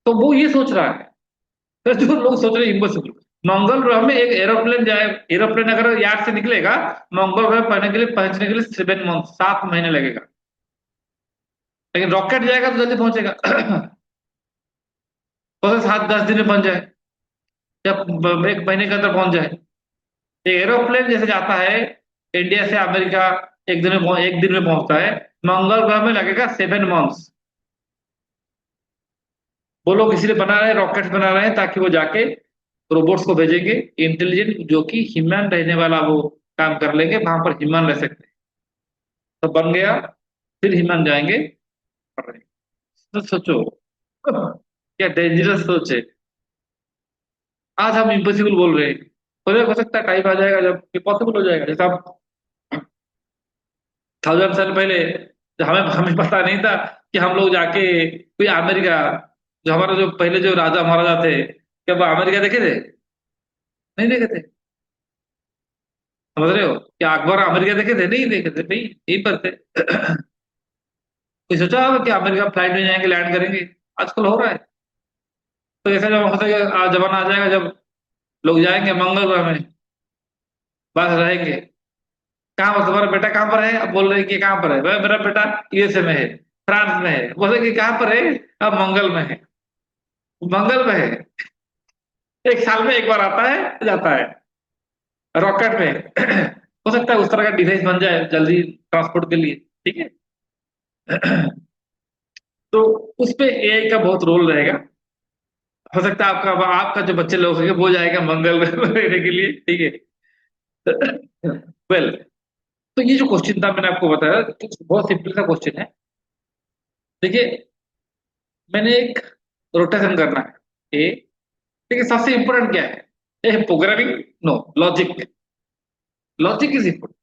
तो वो ये सोच रहा है, तो जो लोग सोच रहे हैं इम्पॉसिबल, मंगल ग्रह में एक एरोप्लेन जाए, एरोप्लेन अगर यार्ड से निकलेगा, मंगल ग्रह पहुंचने के लिए 7 मंथ, 7 महीने लगेगा। लेकिन रॉकेट जाएगा तो जल्दी पहुंचेगा। हो सकता है 7-10 दिन में पहुंच जाए, या 1 महीने के अंदर पहुंच जाए। एरोप्लेन जैसे जाता है इंडिया से अमेरिका, एक दिन में पहुंचता है, मंगल ग्रह में लगेगा 7 मंथ्स। वो लोग इसलिए बना रहे हैं, रॉकेट बना रहे हैं ताकि वो जाके रोबोट्स को भेजेंगे, इंटेलिजेंट, जो कि ह्यूमन रहने वाला वो काम कर लेंगे, वहां पर ह्यूमन रह सकते हैं। तो बन गया, फिर ह्यूमन जाएंगे, कर रहे हैं। तो सोचो क्या डेंजरस सोच है। आज हम इम्पॉसिबल बोल रहे हैं, हो सकता है टाइम आ जाएगा जब पॉसिबल हो जाएगा, जैसा आप 1000 साल पहले, जब हमें हमें पता नहीं था कि हम लोग जाके कोई अमेरिका, जो हमारे जो पहले जो राजा महाराजा थे, क्या वो अमेरिका देखे थे, नहीं देखे थे, समझ रहे हो, क्या अकबर अमेरिका देखे थे, नहीं देखे थे भाई, यहीं पर थे। कोई सोचा होगा कि अमेरिका फ्लाइट में जाएंगे, लैंड करेंगे, आजकल हो रहा है। तो ऐसा जब हो सके जमाना आ जाएगा जब लोग जाएंगे मंगल ग्रह में, बस रहेंगे। कहाँ पर तुम्हारा बेटा, कहाँ पर है, अब बोल रहे हैं कि कहाँ पर है, मेरा बेटा यूएसए में है, फ्रांस में है, बोले कि कहाँ पर है, अब मंगल में है, मंगल में है। एक साल में एक बार आता है जाता है रॉकेट में। हो सकता है उस तरह का डिवाइस बन जाए जल्दी ट्रांसपोर्ट के लिए, ठीक है। तो उस पे एआई का बहुत रोल रहेगा। हो सकता है आपका आपका जो बच्चे लोग हैं वो जाएगा मंगल में रहने के लिए, ठीक है। वेल, तो ये जो क्वेश्चन था मैंने आपको बताया, तो बहुत सिंपल सा क्वेश्चन है। देखिए, मैंने एक रोटेशन करना है ए, ठीक है। सबसे इंपॉर्टेंट क्या है? A programming, no, logic. Logic is important.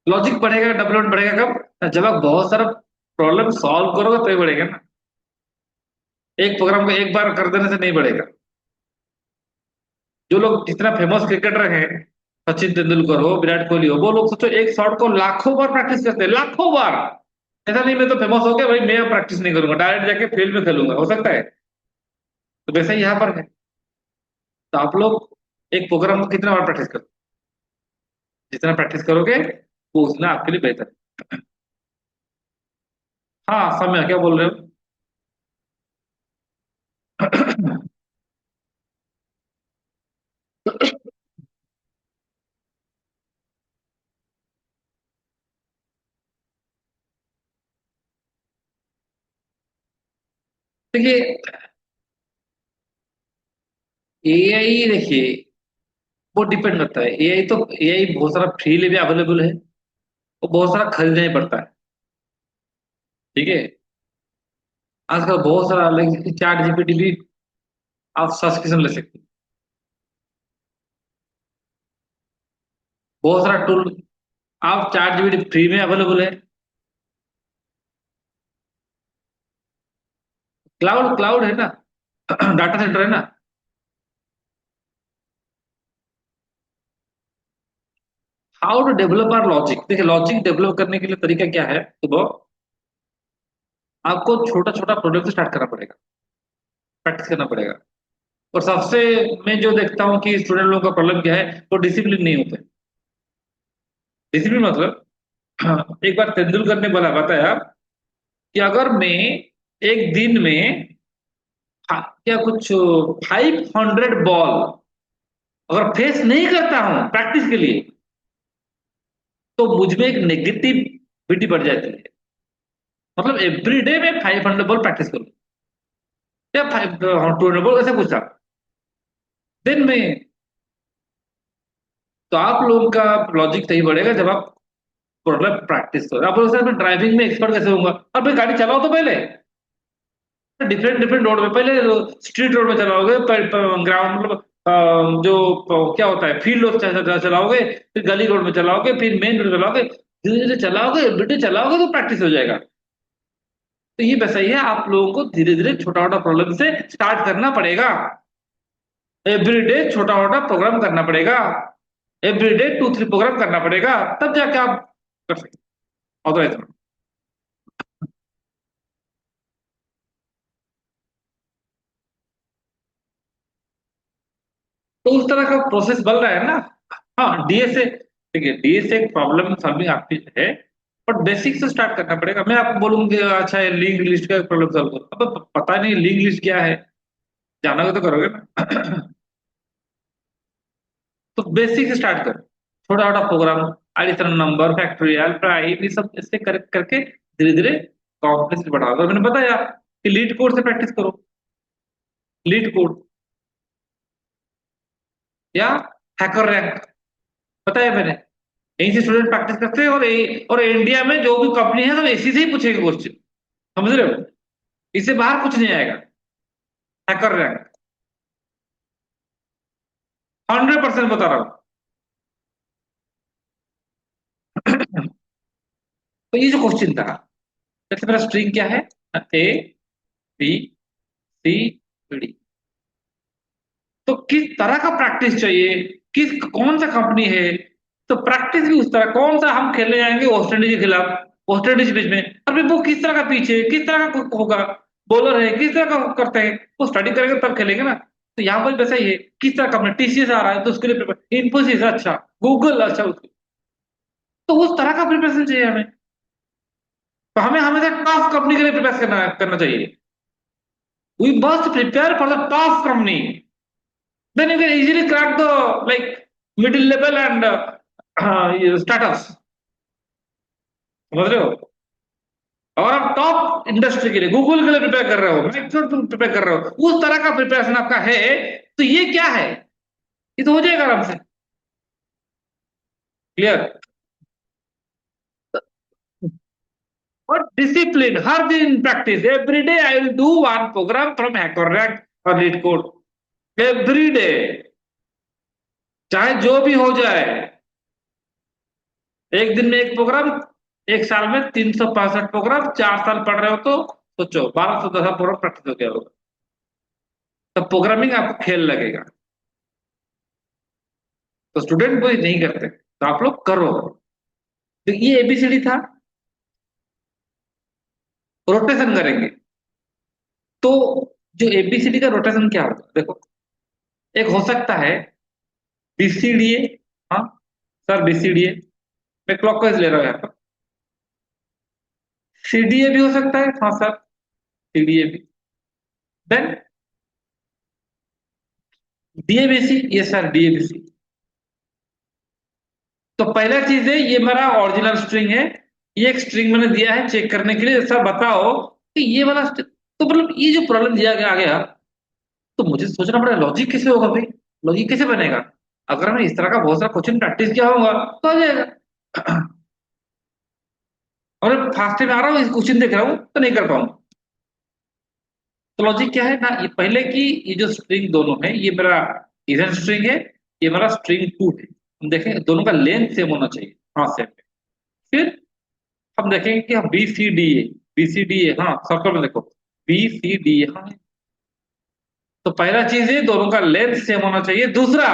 Logic बढ़ेगा, डेवलपमेंट बढ़ेगा कब? जब आप बहुत सारा प्रॉब्लम सॉल्व करोगे तभी बढ़ेगा ना। एक प्रोग्राम को एक बार कर देने से नहीं बढ़ेगा। जो लोग जितना फेमस क्रिकेटर हैं, सचिन तेंदुलकर हो, विराट कोहली हो, वो लोग सोचो एक शॉट को लाखों बार प्रैक्टिस करते हैं, लाखों बार। ऐसा नहीं मैं तो फेमस हो गया भाई, मैं अब प्रैक्टिस नहीं करूंगा, डायरेक्ट जाके फील्ड में खेलूंगा, हो सकता है? तो वैसा ही यहाँ पर है। तो आप लोग एक प्रोग्राम को कितना बार प्रैक्टिस करो, जितना प्रैक्टिस करोगे वो उतना आपके लिए बेहतर है। हाँ, समय क्या बोल रहे हो? देखिए, एआई देखिए, वो डिपेंड करता है। एआई तो एआई बहुत सारा फ्री भी अवेलेबल है, और बहुत सारा खरीदना ही पड़ता है, ठीक है। आजकल बहुत सारा लाइक चैट जीपीटी भी आप सब्सक्रिप्शन ले सकते हैं। बहुत सारा टूल, आप चैट जीपीटी फ्री में अवेलेबल है। क्लाउड क्लाउड है ना, डाटा सेंटर है ना। How to develop our logic? देखिए, लॉजिक डेवलप करने के लिए तरीका क्या है, तो वो आपको छोटा छोटा प्रोडक्ट से स्टार्ट करना पड़ेगा, प्रैक्टिस करना पड़ेगा। और सबसे मैं जो देखता हूँ कि स्टूडेंट लोगों का प्रॉब्लम क्या है, वो डिसिप्लिन नहीं होते। डिसिप्लिन मतलब, एक बार तेंदुलकर ने बोला, बताया कि अगर मैं एक दिन में क्या कुछ 500 बॉल अगर फेस नहीं करता हूं प्रैक्टिस के लिए, तो मुझ में एक नेगेटिविटी बढ़ जाती है। मतलब एवरी डे में 500 बॉल प्रैक्टिस करूँ, या 200 बॉल, ऐसा कुछ था दिन में। तो आप लोगों का लॉजिक सही बढ़ेगा जब आप प्रोडक्ट प्रैक्टिस करो। आप लोग सर मैं ड्राइविंग में एक्सपर्ट कैसे होऊंगा? अब मैं गाड़ी चलाओ तो पहले डिफरेंट डिफरेंट रोड में, पहले स्ट्रीट रोड में चलाओगे, ग्राउंड मतलब जो क्या होता है फील्ड रोड चलाओगे, फिर गली रोड में चलाओगे, फिर मेन रोड चलाओगे, धीरे धीरे चलाओगे, एवरीडे चलाओगे तो प्रैक्टिस हो जाएगा। तो ये वैसा ही है, आप लोगों को धीरे धीरे छोटा छोटा प्रॉब्लम से स्टार्ट करना पड़ेगा। एवरीडे छोटा छोटा प्रोग्राम करना पड़ेगा, एवरीडे 2-3 प्रोग्राम करना पड़ेगा, तब जाके आप कर सकते, अदरवाइज। तो उस तरह का प्रोसेस बन रहा है ना। हाँ, डीएसए, देखिए डीएसए एक प्रॉब्लम सॉल्विंग आपकी है, बट बेसिक से स्टार्ट करना पड़ेगा। मैं आपको बोलूंगा अच्छा ये लिंक लिस्ट का प्रॉब्लम सॉल्व करो, अब पता नहीं लिंक लिस्ट क्या है, जानोगे तो करोगे ना। तो बेसिक से स्टार्ट करो, छोटा छोटा program, addition number, factorial, prime, ये सब इससे करके धीरे धीरे कॉम्प्लेक्स बढ़ाओ। तो मैंने बताया कि लीड कोड से प्रैक्टिस करो, लीड कोड या हैकर रैंक, बताया मैंने। यहीं से स्टूडेंट प्रैक्टिस करते हैं, और इंडिया में जो भी कंपनी है सब इसी से ही पूछेगी क्वेश्चन, समझ रहे हो? इससे बाहर कुछ नहीं आएगा। हैकर रैंक 100% बता रहा हूँ। तो ये जो क्वेश्चन था, सबसे पहला स्ट्रिंग क्या है? ए, बी, सी, डी। तो किस तरह का प्रैक्टिस चाहिए, किस कौन सा कंपनी है, तो प्रैक्टिस भी उस तरह। कौन सा हम खेलने जाएंगे वेस्ट इंडीज के खिलाफ, वेस्ट इंडीज बीच में, अरे वो किस तरह का पिच है, किस तरह का होगा, बॉलर है, किस तरह का करते हैं, वो स्टडी करेंगे तब खेलेंगे ना। तो यहाँ पर वैसा ही है, किस तरह का टीसीएस आ रहा है तो उसके लिए प्रिपेयर, इन्फोसिस अच्छा, गूगल अच्छा, उसके तो उस तरह का प्रिपरेशन चाहिए हमें। तो हमें हमेशा टॉप कंपनी के लिए प्रिपेयर करना करना चाहिए। We must prepare for the top company, then you can easily crack the like middle level and startups, समझ रहे हो? और आप टॉप इंडस्ट्री के लिए, गूगल के लिए प्रिपेयर कर रहे हो, माइक्रोसॉफ्ट प्रिपेयर कर रहे हो, उस तरह का प्रिपरेशन आपका है, तो ये क्या है, ये तो हो जाएगा आराम से। क्लियर? और डिसिप्लिन, हर दिन practice, every day I will do one program from HackerRank और लीड कोड, एवरी डे, चाहे जो भी हो जाए। एक दिन में एक प्रोग्राम, एक साल में 365 प्रोग्राम, 4 साल पढ़ रहे हो तो सोचो 1210 प्रोग्राम प्रैक्टिस हो गया होगा। तब प्रोग्रामिंग आपको खेल लगेगा। तो स्टूडेंट वो नहीं करते, तो आप लोग करो। तो ये एबीसीडी था, रोटेशन करेंगे। तो जो एबीसीडी का रोटेशन क्या होता है देखो, एक हो सकता है बीसीडीए। हाँ सर, बीसीडीए, मैं क्लॉकवाइज ले रहा हूं यहाँ पर। सीडीए भी हो सकता है, हाँ सर, सीडीए भी। देन डीएबीसी, ये सर डीएबीसी। तो पहला चीज है, ये मेरा ओरिजिनल स्ट्रिंग है, ये एक स्ट्रिंग मैंने दिया है चेक करने के लिए, सर बताओ कि ये वाला तो मतलब ये जो प्रॉब्लम दिया गया आ गया, तो मुझे सोचना पड़ेगा लॉजिक कैसे होगा भाई, लॉजिक कैसे बनेगा। अगर मैं इस तरह का बहुत सारा क्वेश्चन प्रैक्टिस किया होगा तो आ जाएगा। और फास्ट टाइम आ रहा हूँ, इस क्वेश्चन देख रहा हूँ तो नहीं कर पाऊंगा। तो लॉजिक क्या है ना, ये पहले की ये जो स्ट्रिंग दोनों है, ये मेरा इवन स्ट्रिंग है, ये मेरा स्ट्रिंग टू है। हम देखें दोनों का लेंथ सेम होना चाहिए, हाँ सेम। फिर हम देखेंगे कि हम B C D A, B C D A, हाँ सर्कल में देखो, बी सी डी ए, हाँ। तो पहला चीज है दोनों का लेंथ सेम होना चाहिए। दूसरा,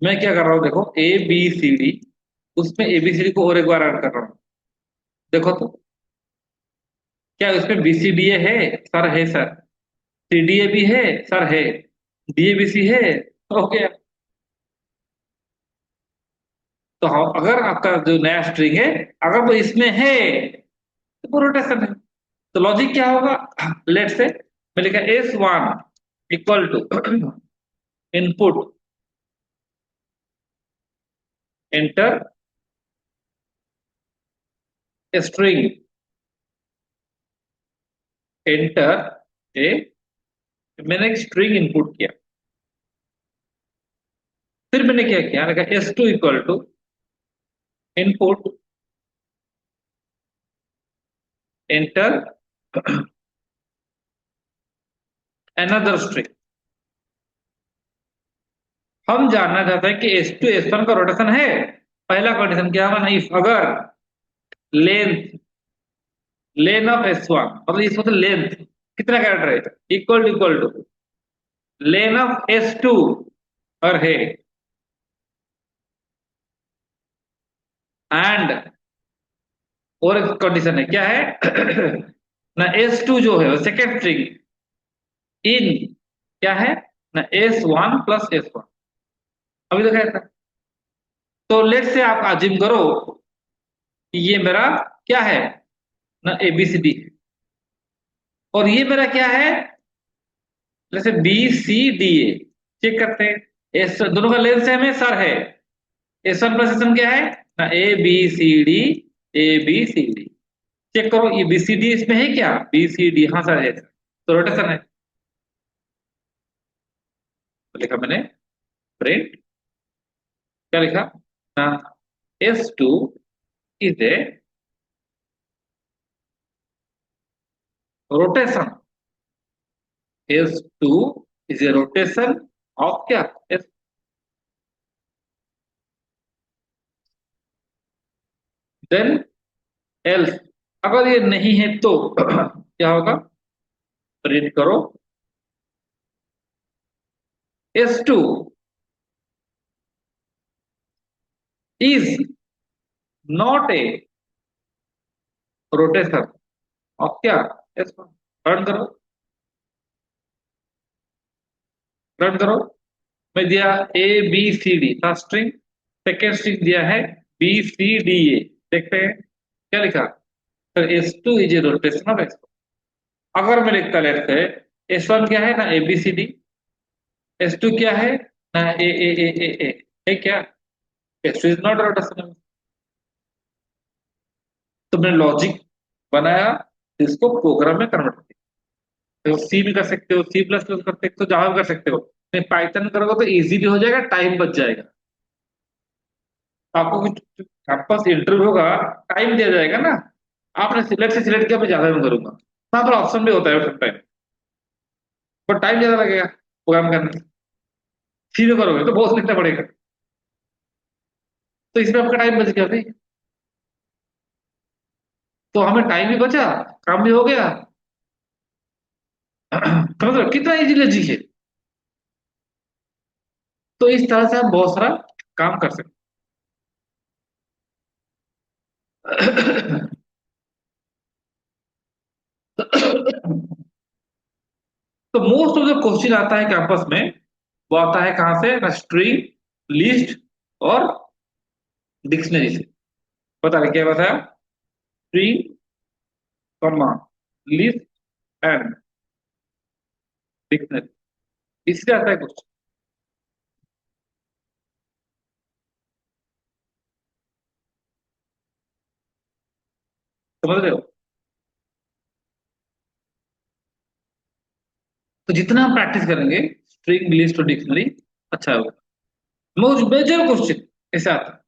मैं क्या कर रहा हूँ देखो, ए बी सी डी, उसमें एबीसीडी को और एक बार ऐड कर रहा हूँ। देखो तो क्या उसमें बीसीडीए है, सर है सर, सीडीए भी है, सर है, डीएबीसी है, ओके। तो हाँ, अगर आपका जो नया स्ट्रिंग है, अगर वो इसमें है तो वो रोटेशन है। तो लॉजिक क्या होगा, लेट से मैं लिखा S1 equal to input enter string, enter A, मैंने एक स्ट्रिंग इनपुट किया। फिर मैंने क्या किया, लिखा S2 equal to input enter another string. हम जानना चाहते हैं कि S2 S1 का रोटेशन है। पहला कंडीशन क्या होगा ना, इफ अगर लेंथ, लेन ऑफ S1 मतलब इस मतलब लेंथ कितना कैरेक्टर है, equal two lane of S2 और है, एंड और एक कंडीशन है, क्या है ना, S2 जो है सेकेंड स्ट्रिंग इन क्या है ना, S1 प्लस S1, अभी तो कहता है। तो लेट से आप आजिम करो कि ये मेरा क्या है ना, एबीसीडी, और ये मेरा क्या है, जैसे B C D A, check करते हैं। एस दोनों का लेंथ सेम है सर, है। S1 प्लस S1 क्या है ना, A B C D, A B C D. Check करो ये बी सी डी इसमें है क्या, बी सी डी, हाँ सर है, तो रोटेशन है। तो लिखा मैंने प्रिंट, क्या लिखा ना, S2 is a rotation, S2 is a rotation of क्या, S, देन एल्स, अगर ये नहीं है तो क्या होगा, प्रिंट करो S2 is not a rotation of क्या, S1। रन करो, रन करो। मैं दिया ए बी सी डी था स्ट्रिंग, सेकेंड स्ट्रिंग दिया है बी सी डी ए, देखते हैं क्या लिखा, तो S2 is a rotation of S1। अगर मैं लिखता लेते हैं S1 क्या है ना, A B C D, S2 क्या है ना, ए है क्या, S2 इज नॉट रोटेशन। तो मैंने लॉजिक बनाया, इसको प्रोग्राम में कन्वर्ट किया। तो सी में कर सकते हो, C++ कर सकते हो, जावा में कर सकते हो। नहीं, पाइथन करोगे तो इजीली हो जाएगा, टाइम बच जाएगा। आपको कुछ कैंपस इंटरव्यू होगा, टाइम दिया जाएगा ना, आपने सिलेक्ट से सिलेक्ट किया, मैं ज्यादा में करूंगा, वहां पर ऑप्शन भी होता है टाइम, पर टाइम ज्यादा लगेगा प्रोग्राम करने में। सी में करोगे तो बहुत लिखना पड़ेगा, तो इसमें आपका टाइम बच गया भाई। तो हमें टाइम भी बचा, काम भी हो गया। मतलब कितना इजी लजी है। तो इस तरह से आप बहुत सारा काम कर सकते हैं। तो मोस्ट ऑफ द क्वेश्चन आता है कैंपस में, वो आता है कहां से ना, स्ट्रिंग, लिस्ट और डिक्शनरी से। पता है क्या बताया? String, comma, list and dictionary, इससे आता है क्वेश्चन। समझ रहे हो? तो जितना हम प्रैक्टिस करेंगे स्ट्रिंग, लिस्ट और डिक्शनरी, अच्छा होगा। मोस्ट मेजर क्वेश्चन ऐसे आता है,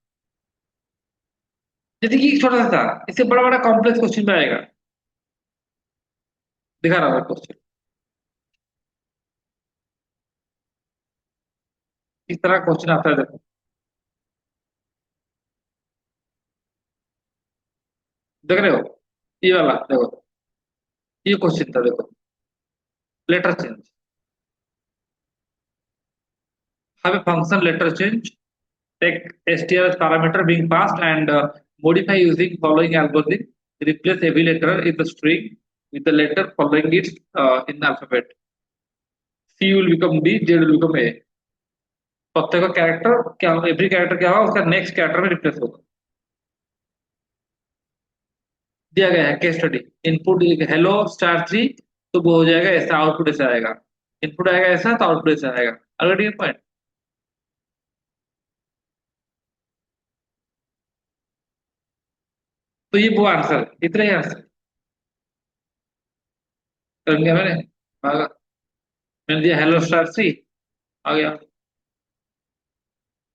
जैसे कि छोटा सा था, इससे बड़ा बड़ा कॉम्प्लेक्स क्वेश्चन में आएगा। दिखा रहा हूँ क्वेश्चन, इस तरह क्वेश्चन आता है, देखो। देख रहे हो? ये वाला देखो, ये क्वेश्चन था, देखो। Letter change, have a function letter change, take str as parameter being passed and modify using following algorithm. Replace every letter in the string with the letter following it in the alphabet. C will become D, Z will become A. प्रत्येक character क्या, every character क्या होगा, उसका next character में replace होगा। दिया गया है case study. Input hello star three, तो वो हो जाएगा ऐसा, आउटपुट ऐसा आएगा। इनपुट आएगा ऐसा, तो आउटपुट ऐसा आएगा। अगर ये पॉइंट, तो ये वो आंसर, इतना ही आंसर कर दिया मैंने। आ गया। मैंने दिया हेलो स्टार थ्री, आ गया।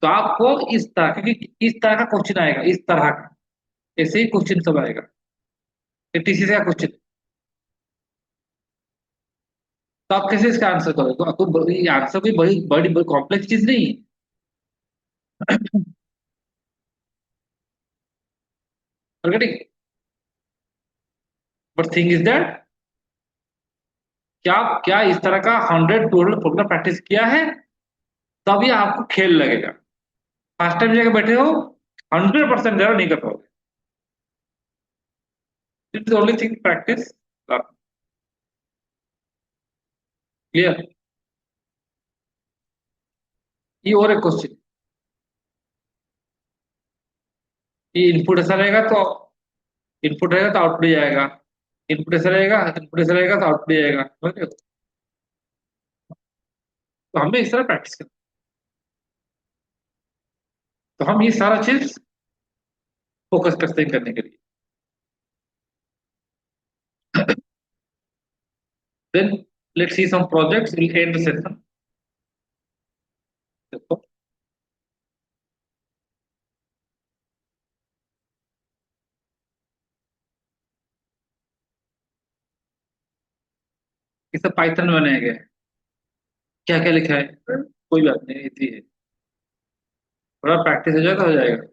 तो आपको इस तरह, क्योंकि इस तरह का क्वेश्चन आएगा, इस तरह का, ऐसे ही क्वेश्चन सब आएगा। ये टीसीएस का क्वेश्चन, तो आप कैसे इसका आंसर करोगे? तो आपको ये आंसर कोई बड़ी बड़ी कॉम्प्लेक्स चीज नहीं है। Getting? But thing is that, क्या क्या इस तरह का 100 200 प्रोग्राम प्रैक्टिस किया है, तभी आपको खेल लगेगा। फर्स्ट टाइम जगह बैठे हो, 100% जरा नहीं कर पाओगे। It's only thing practice. Clear? ये और एक क्वेश्चन, ये इनपुट ऐसा रहेगा तो, इनपुट रहेगा तो आउटपुट ही आएगा। इनपुट ऐसा रहेगा, इनपुट ऐसा रहेगा तो आउटपुट ही आएगा, समझ रहे हो? तो हमें इस तरह प्रैक्टिस करना। तो हम ये सारा चीज फोकस करते हैं करने के लिए। Then let's see some projects. We'll end the session. देखो, ये सब पाइथन में बनाया गया है। क्या क्या लिखा है? कोई बात नहीं, इजी है। थोड़ा प्रैक्टिस हो जाए तो हो जाएगा।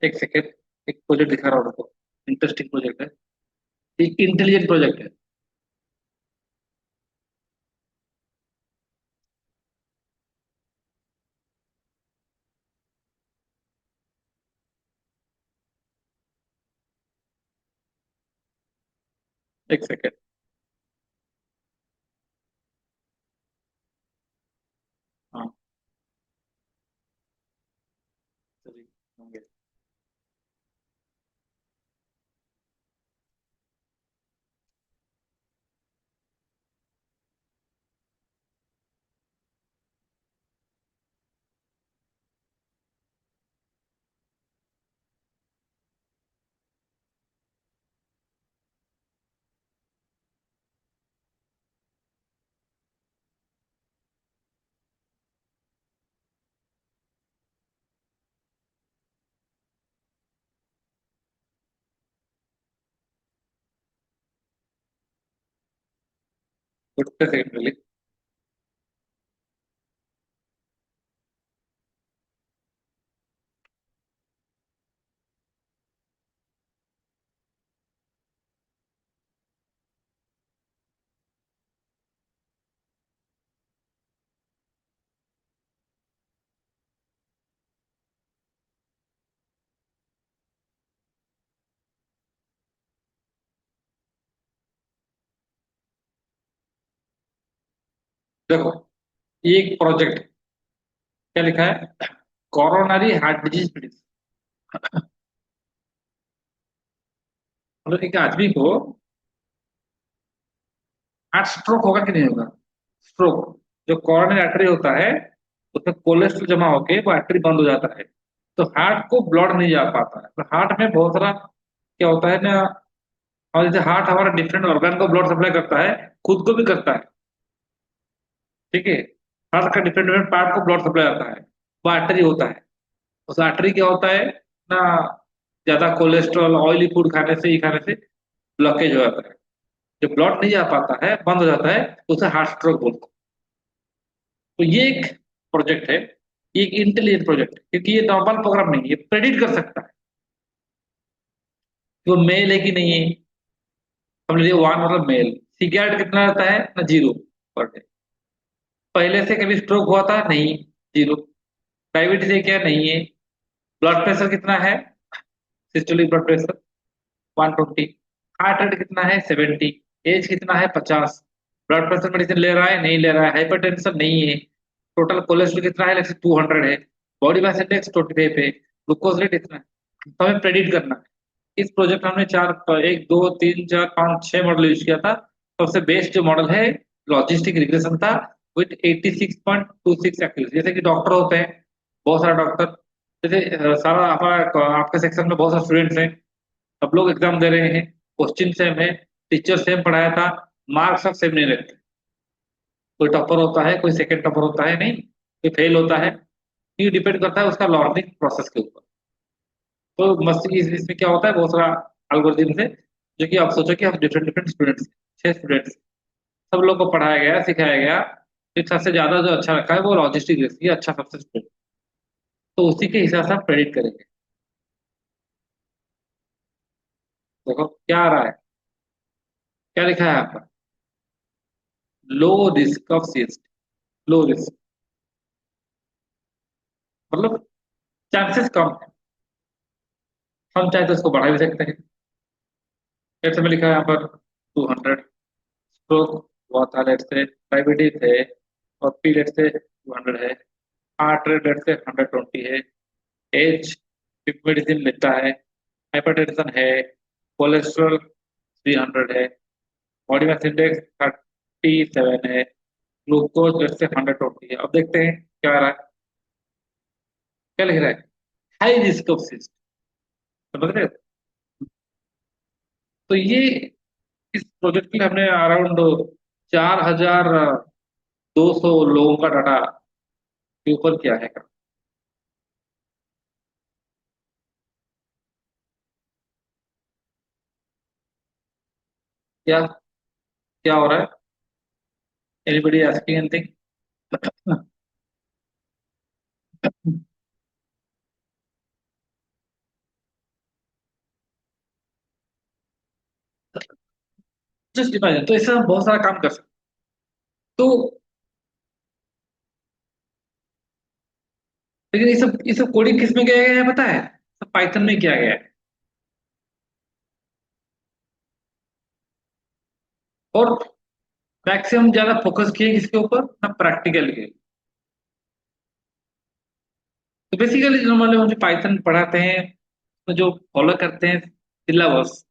एक सेकेंड, एक प्रोजेक्ट दिखा रहा हूँ आपको, इंटरेस्टिंग प्रोजेक्ट है, एक इंटेलिजेंट प्रोजेक्ट है। एक सेकेंड। हाँ, चलिए, होंगे। उठते सेकेंडली। देखो, ये एक प्रोजेक्ट, क्या लिखा है, कोरोनरी हार्ट डिजीज प्रिडिक्शन। मतलब एक आदमी को हार्ट स्ट्रोक होगा कि नहीं होगा। स्ट्रोक, जो कोरोनरी आर्टरी होता है उसमें कोलेस्ट्रॉल जमा होके वो आर्टरी बंद हो जाता है, तो हार्ट को ब्लड नहीं जा पाता है। तो हार्ट में बहुत सारा क्या होता है ना, और जैसे हार्ट हमारा डिफरेंट ऑर्गन को ब्लड सप्लाई करता है, खुद को भी करता है, ठीक है। हार्ट का डिफरेंट डिफरेंट पार्ट को ब्लड सप्लाई आता है, वो आर्टरी होता है। उस आर्टरी क्या होता है ना, ज्यादा कोलेस्ट्रॉल ऑयली फूड खाने से ही खाने से ब्लॉकेज हो जाता है। जब ब्लड नहीं जा पाता है, बंद हो जाता है, तो उसे हार्ट स्ट्रोक बोलते हैं। तो ये एक प्रोजेक्ट है, ये एक इंटेलिजेंट प्रोजेक्ट है, क्योंकि ये नॉर्मल प्रोग्राम नहीं है, ये प्रेडिक्ट कर सकता है कि वो मेल है कि नहीं है। समझ लीजिए वन मतलब मेल, सिगरेट कितना रहता है ना, जीरो पर डे। पहले से कभी स्ट्रोक हुआ था नहीं, जीरो। डायबिटीज है क्या, नहीं है। ब्लड प्रेशर कितना है, systolic blood pressure 120। Heart rate कितना है, 70। एज कितना है, 50। ब्लड प्रेशर मेडिसिन ले रहा है, नहीं ले रहा है। हाइपरटेंशन नहीं है। टोटल कोलेस्ट्रॉल कितना है, जैसे 200 है। बॉडी मास इंडेक्स 25 है। ग्लूकोज रेट इतना है। तो हमें प्रेडिक्ट करना है। इस प्रोजेक्ट में हमने चार, एक दो तीन चार पाँच छह मॉडल यूज किया था। सबसे बेस्ट जो मॉडल है, लॉजिस्टिक रिग्रेशन था, विथ 86.26 एक्यूरेसी। जैसे कि डॉक्टर होते हैं, बहुत सारे डॉक्टर, जैसे सारा हमारा आपके सेक्शन में बहुत सारे स्टूडेंट्स हैं, सब लोग एग्जाम दे रहे हैं, क्वेश्चन सेम है, टीचर सेम पढ़ाया था, मार्क्स सब सेम नहीं रहते। कोई टॉपर होता है, कोई सेकंड टॉपर होता है, नहीं कोई फेल होता है। ये डिपेंड करता है उसका लर्निंग प्रोसेस के ऊपर। तो मस्ती इसमें क्या होता है, बहुत सारा एल्गोरिथम है, जो कि आप सोचो कि हम डिफरेंट डिफरेंट स्टूडेंट्स, 6 स्टूडेंट्स, सब लोग को पढ़ाया गया, सिखाया गया। एक सबसे ज्यादा जो अच्छा रखा है वो लॉजिस्टिक अच्छा सबसे स्टूडेंट, तो उसी के हिसाब से आप प्रेडिक्ट करेंगे। देखो क्या आ रहा है, क्या लिखा है आपका, low risk of CST. Low risk मतलब चांसेस कम है, हम चाहे तो उसको बढ़ा भी सकते हैं। जैसे में लिखा है यहाँ पर 200। स्ट्रोक हुआ था लेट से, डायबिटीज है, और पी लेट से 200 है। हार्ट रेट लेट से 120 है। एज मेडिसिन लेता है। हाइपरटेंशन है। कोलेस्ट्रॉल 300 है। बॉडी मास इंडेक्स 37 है। ग्लूकोज लेट से 120 है। अब देखते हैं क्या आ रहा है, क्या लिख रहा है, हाई रिस्क ऑफ सिस्ट। समझ रहे हो। तो ये इस प्रोजेक्ट के लिए हमने अराउंड 4200 लोगों का डाटा के ऊपर किया है। क्या क्या हो रहा है, anybody asking anything. Just imagine, तो इससे हम बहुत सारा काम कर सकते हैं। तो लेकिन ये सब कोडिंग किस में किया गया है पता है, सब पाइथन में किया गया है। और मैक्सिमम ज्यादा फोकस किए किसके ऊपर ना, प्रैक्टिकल के। तो बेसिकली जो मतलब मुझे पाइथन पढ़ाते हैं, तो जो फॉलो करते हैं सिलेबस,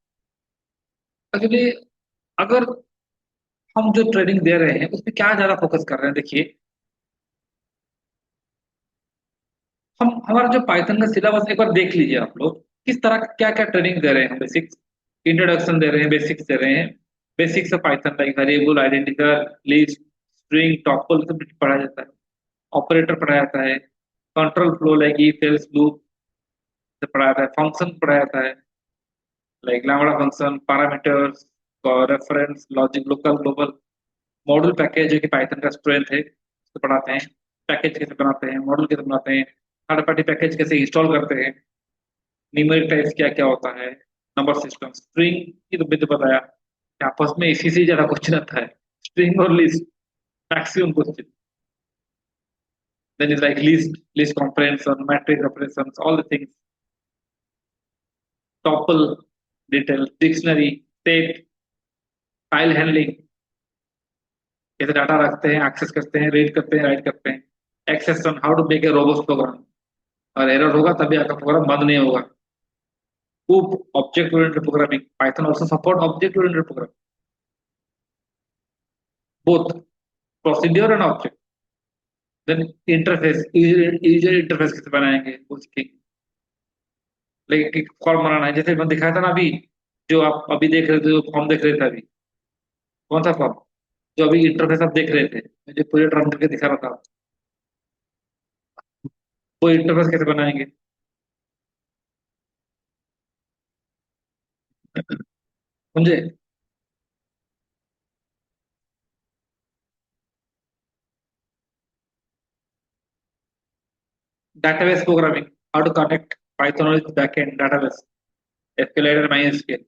एक्चुअली अगर हम जो ट्रेनिंग दे रहे हैं उसमें क्या ज्यादा फोकस कर रहे हैं, देखिए। हम हमारा जो पाइथन का सिलेबस एक बार देख लीजिए आप लोग, किस तरह का क्या क्या ट्रेनिंग दे रहे हैं। बेसिक्स, इंट्रोडक्शन दे रहे हैं, बेसिक्स दे रहे हैं। Basics of Python like variable identifier, list, string, topple सब पढ़ाया जाता है। ऑपरेटर पढ़ाया जाता है। Control flow like if else loop से पढ़ाया जाता है। फंक्शन पढ़ाया जाता है, like lambda function, parameters, reference, logic, local, global. Module package जो कि पाइथन का स्ट्रेंथ है उसको पढ़ाते हैं, पैकेज कैसे बनाते हैं, मॉड्यूल कैसे बनाते हैं, थर्ड पार्टी पैकेज कैसे इंस्टॉल करते हैं, न्यूमेरिक टाइप्स क्या क्या होता है, नंबर सिस्टम, स्ट्रिंग की तो मैंने बताया कि आपस में इसी से ज्यादा क्वेश्चन आता है, स्ट्रिंग और list maximum question. Then is like list comprehension, matrix operations, all the things, tuple, detail, dictionary, state, file handling, कैसे डाटा रखते हैं, एक्सेस करते हैं, रीड करते हैं, राइट करते हैं, access on how to make a robust program, और एरर होगा तभी आपका प्रोग्राम बंद नहीं होगा। OOP, object oriented programming, Python also support object oriented programming, both procedure and object. Then interface, user interface कैसे बनाएंगे उसकी, लेकिन फॉर्म बनाना है, जैसे मैंने दिखाया था ना अभी, जो आप अभी देख रहे थे, फॉर्म देख रहे थे अभी, कौन सा फॉर्म, जो अभी इंटरफेस आप देख रहे थे, मैं जो पूरे रन करके दिखा रहा था, वो इंटरफेस कैसे बनाएंगे, समझे? database programming, how to connect Python with backend database, SQLite और MySQL।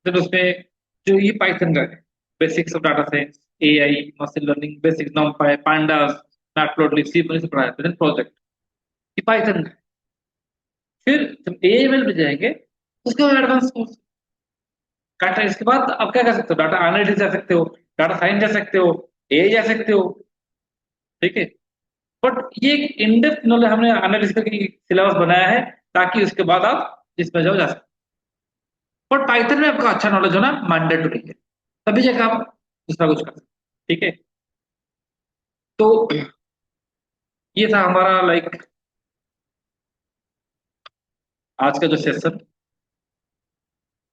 फिर उसमें जो ये पाइथन का है, basics of data science, AI, machine learning, basic NumPy, pandas, Matplotlib, C से पढ़ाया था, प्रोजेक्ट, ये पाइथन का है। फिर जब एएमएल में जाएंगे उसके बाद एडवांस कोर्स डाटा, इसके बाद आप क्या कर सकते हो, डाटा एनालिटिक्स जा सकते हो, डाटा साइंस जा सकते हो, एआई जा सकते हो, ठीक है। बट ये एक इनडेप्थ नॉलेज हमने एनालिटिक्स की सिलेबस बनाया है, ताकि उसके बाद आप इसमें जाओ जा सकते। बट पाइथन में आपका अच्छा नॉलेज होना मैंडेटरी है, तभी जाकर आप दूसरा कुछ कर सकते, ठीक है। तो ये था हमारा लाइक आज का जो सेशन,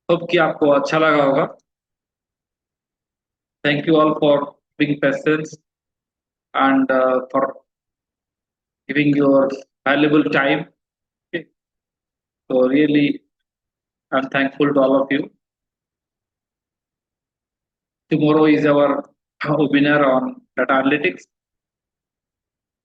होप कि आपको अच्छा लगा होगा। Thank you all for being patience and for giving your valuable time. So really, I'm thankful to all of you. Tomorrow is our webinar on data analytics.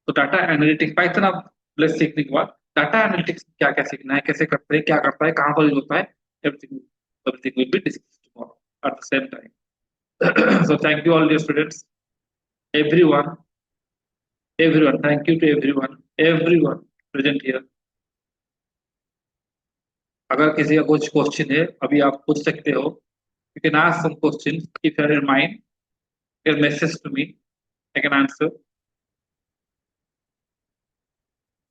तो डाटा एनालिटिक्स पाइथन आप plus सीखने के बाद data analytics क्या क्या सीखना है, कैसे करते हैं, क्या करता है, कहाँ पर यूज होता है, everything everything will be discussed tomorrow at the same time. So thank you all dear students, everyone, everyone. Thank you to everyone present here. अगर किसी का कुछ क्वेश्चन है अभी आप पूछ सकते हो, you can ask some questions if you are in mind, you can message to me, I can answer.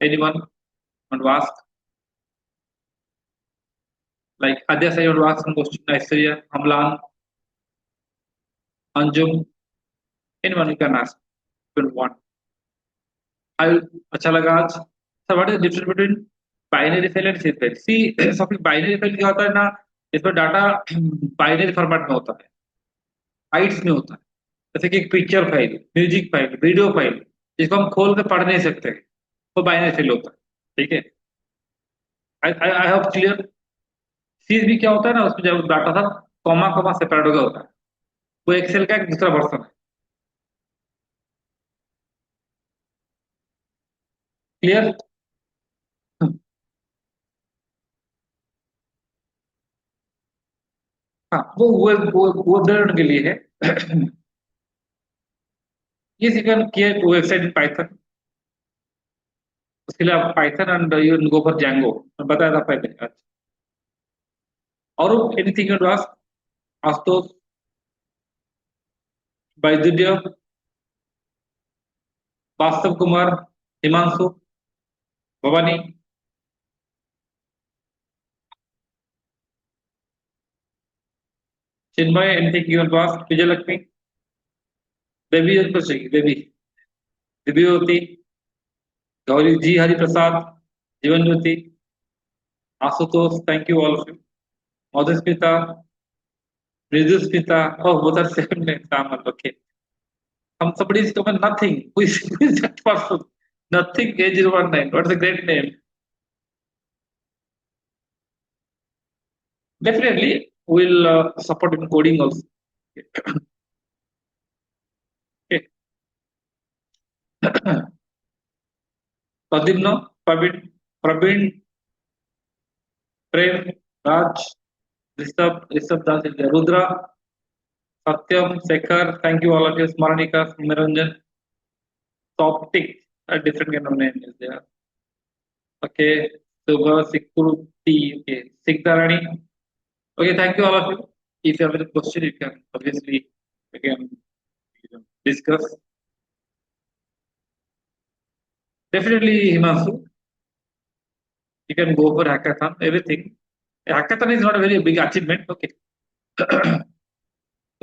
Anyone want to ask? Like Adya, I want to ask some question. Aishwarya, Amlan, Anjum, anyone you can ask if you want. I अच्छा लगा आज। So what is the difference between binary file and C file? See, सब binary file क्या होता है ना, इसमें data binary format में होता है, बाइट्स में होता है। जैसे कि एक picture file, music file, video file, जिसको हम खोल के पढ़ नहीं सकते, वो बाइनरी फाइल होता है, ठीक है। I hope clear. सी भी क्या होता है ना, उसमें जब डाटा था कॉमा कॉमा सेपरेट हो गया होता है, वो एक्सेल का एक दूसरा वर्जन है, क्लियर। हाँ वो वेब के लिए है। ये सीखन किया वेबसाइट इन पाइथन, उसके लिए आप Python and you go for Django, मैं बताया था पहले। अच्छा, और anything you ask, Ashutosh, Vaidya, Vastav Kumar, Himanshu, Bhavani, Chinmay, anything you ask, Vijay Lakshmi, baby उनको चाहिए, baby, Divya Jyoti, Gauri ji, Hari Prasad, Jeevan Jyoti, Ashutosh, thank you all of you, Madhusmita, Mridusmita, oh both are same name, Samal, okay. Somebody is coming, nothing. Who is that person? Nothing, A019. What's a great name? Definitely, we'll support in coding also. Padimna, Praveen, Prem, Raj, Rishabh Das is there. Rudra, Satyam, Sekhar, thank you all of you. Smarnika, Niranjan, Soptic, a different kind of name is there. Okay, Subha, Sikurti, okay, Sigdarani. Okay, thank you all of you. If you have any question, you can obviously again discuss. Definitely, Himanshu, you can go for hackathon, everything. Hackathon is not a very big achievement. Okay.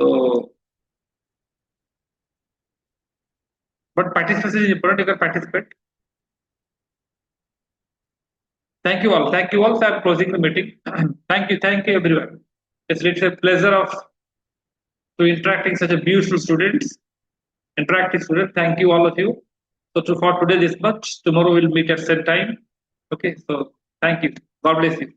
So, but participation is important. You can participate. Thank you all. Thank you all for closing the meeting. Thank you. Thank you, everyone. It's literally a pleasure of to interacting such a beautiful students, interactive students. Thank you, all of you. So for today, this much. Tomorrow we'll meet at same time. Okay. So thank you. God bless you.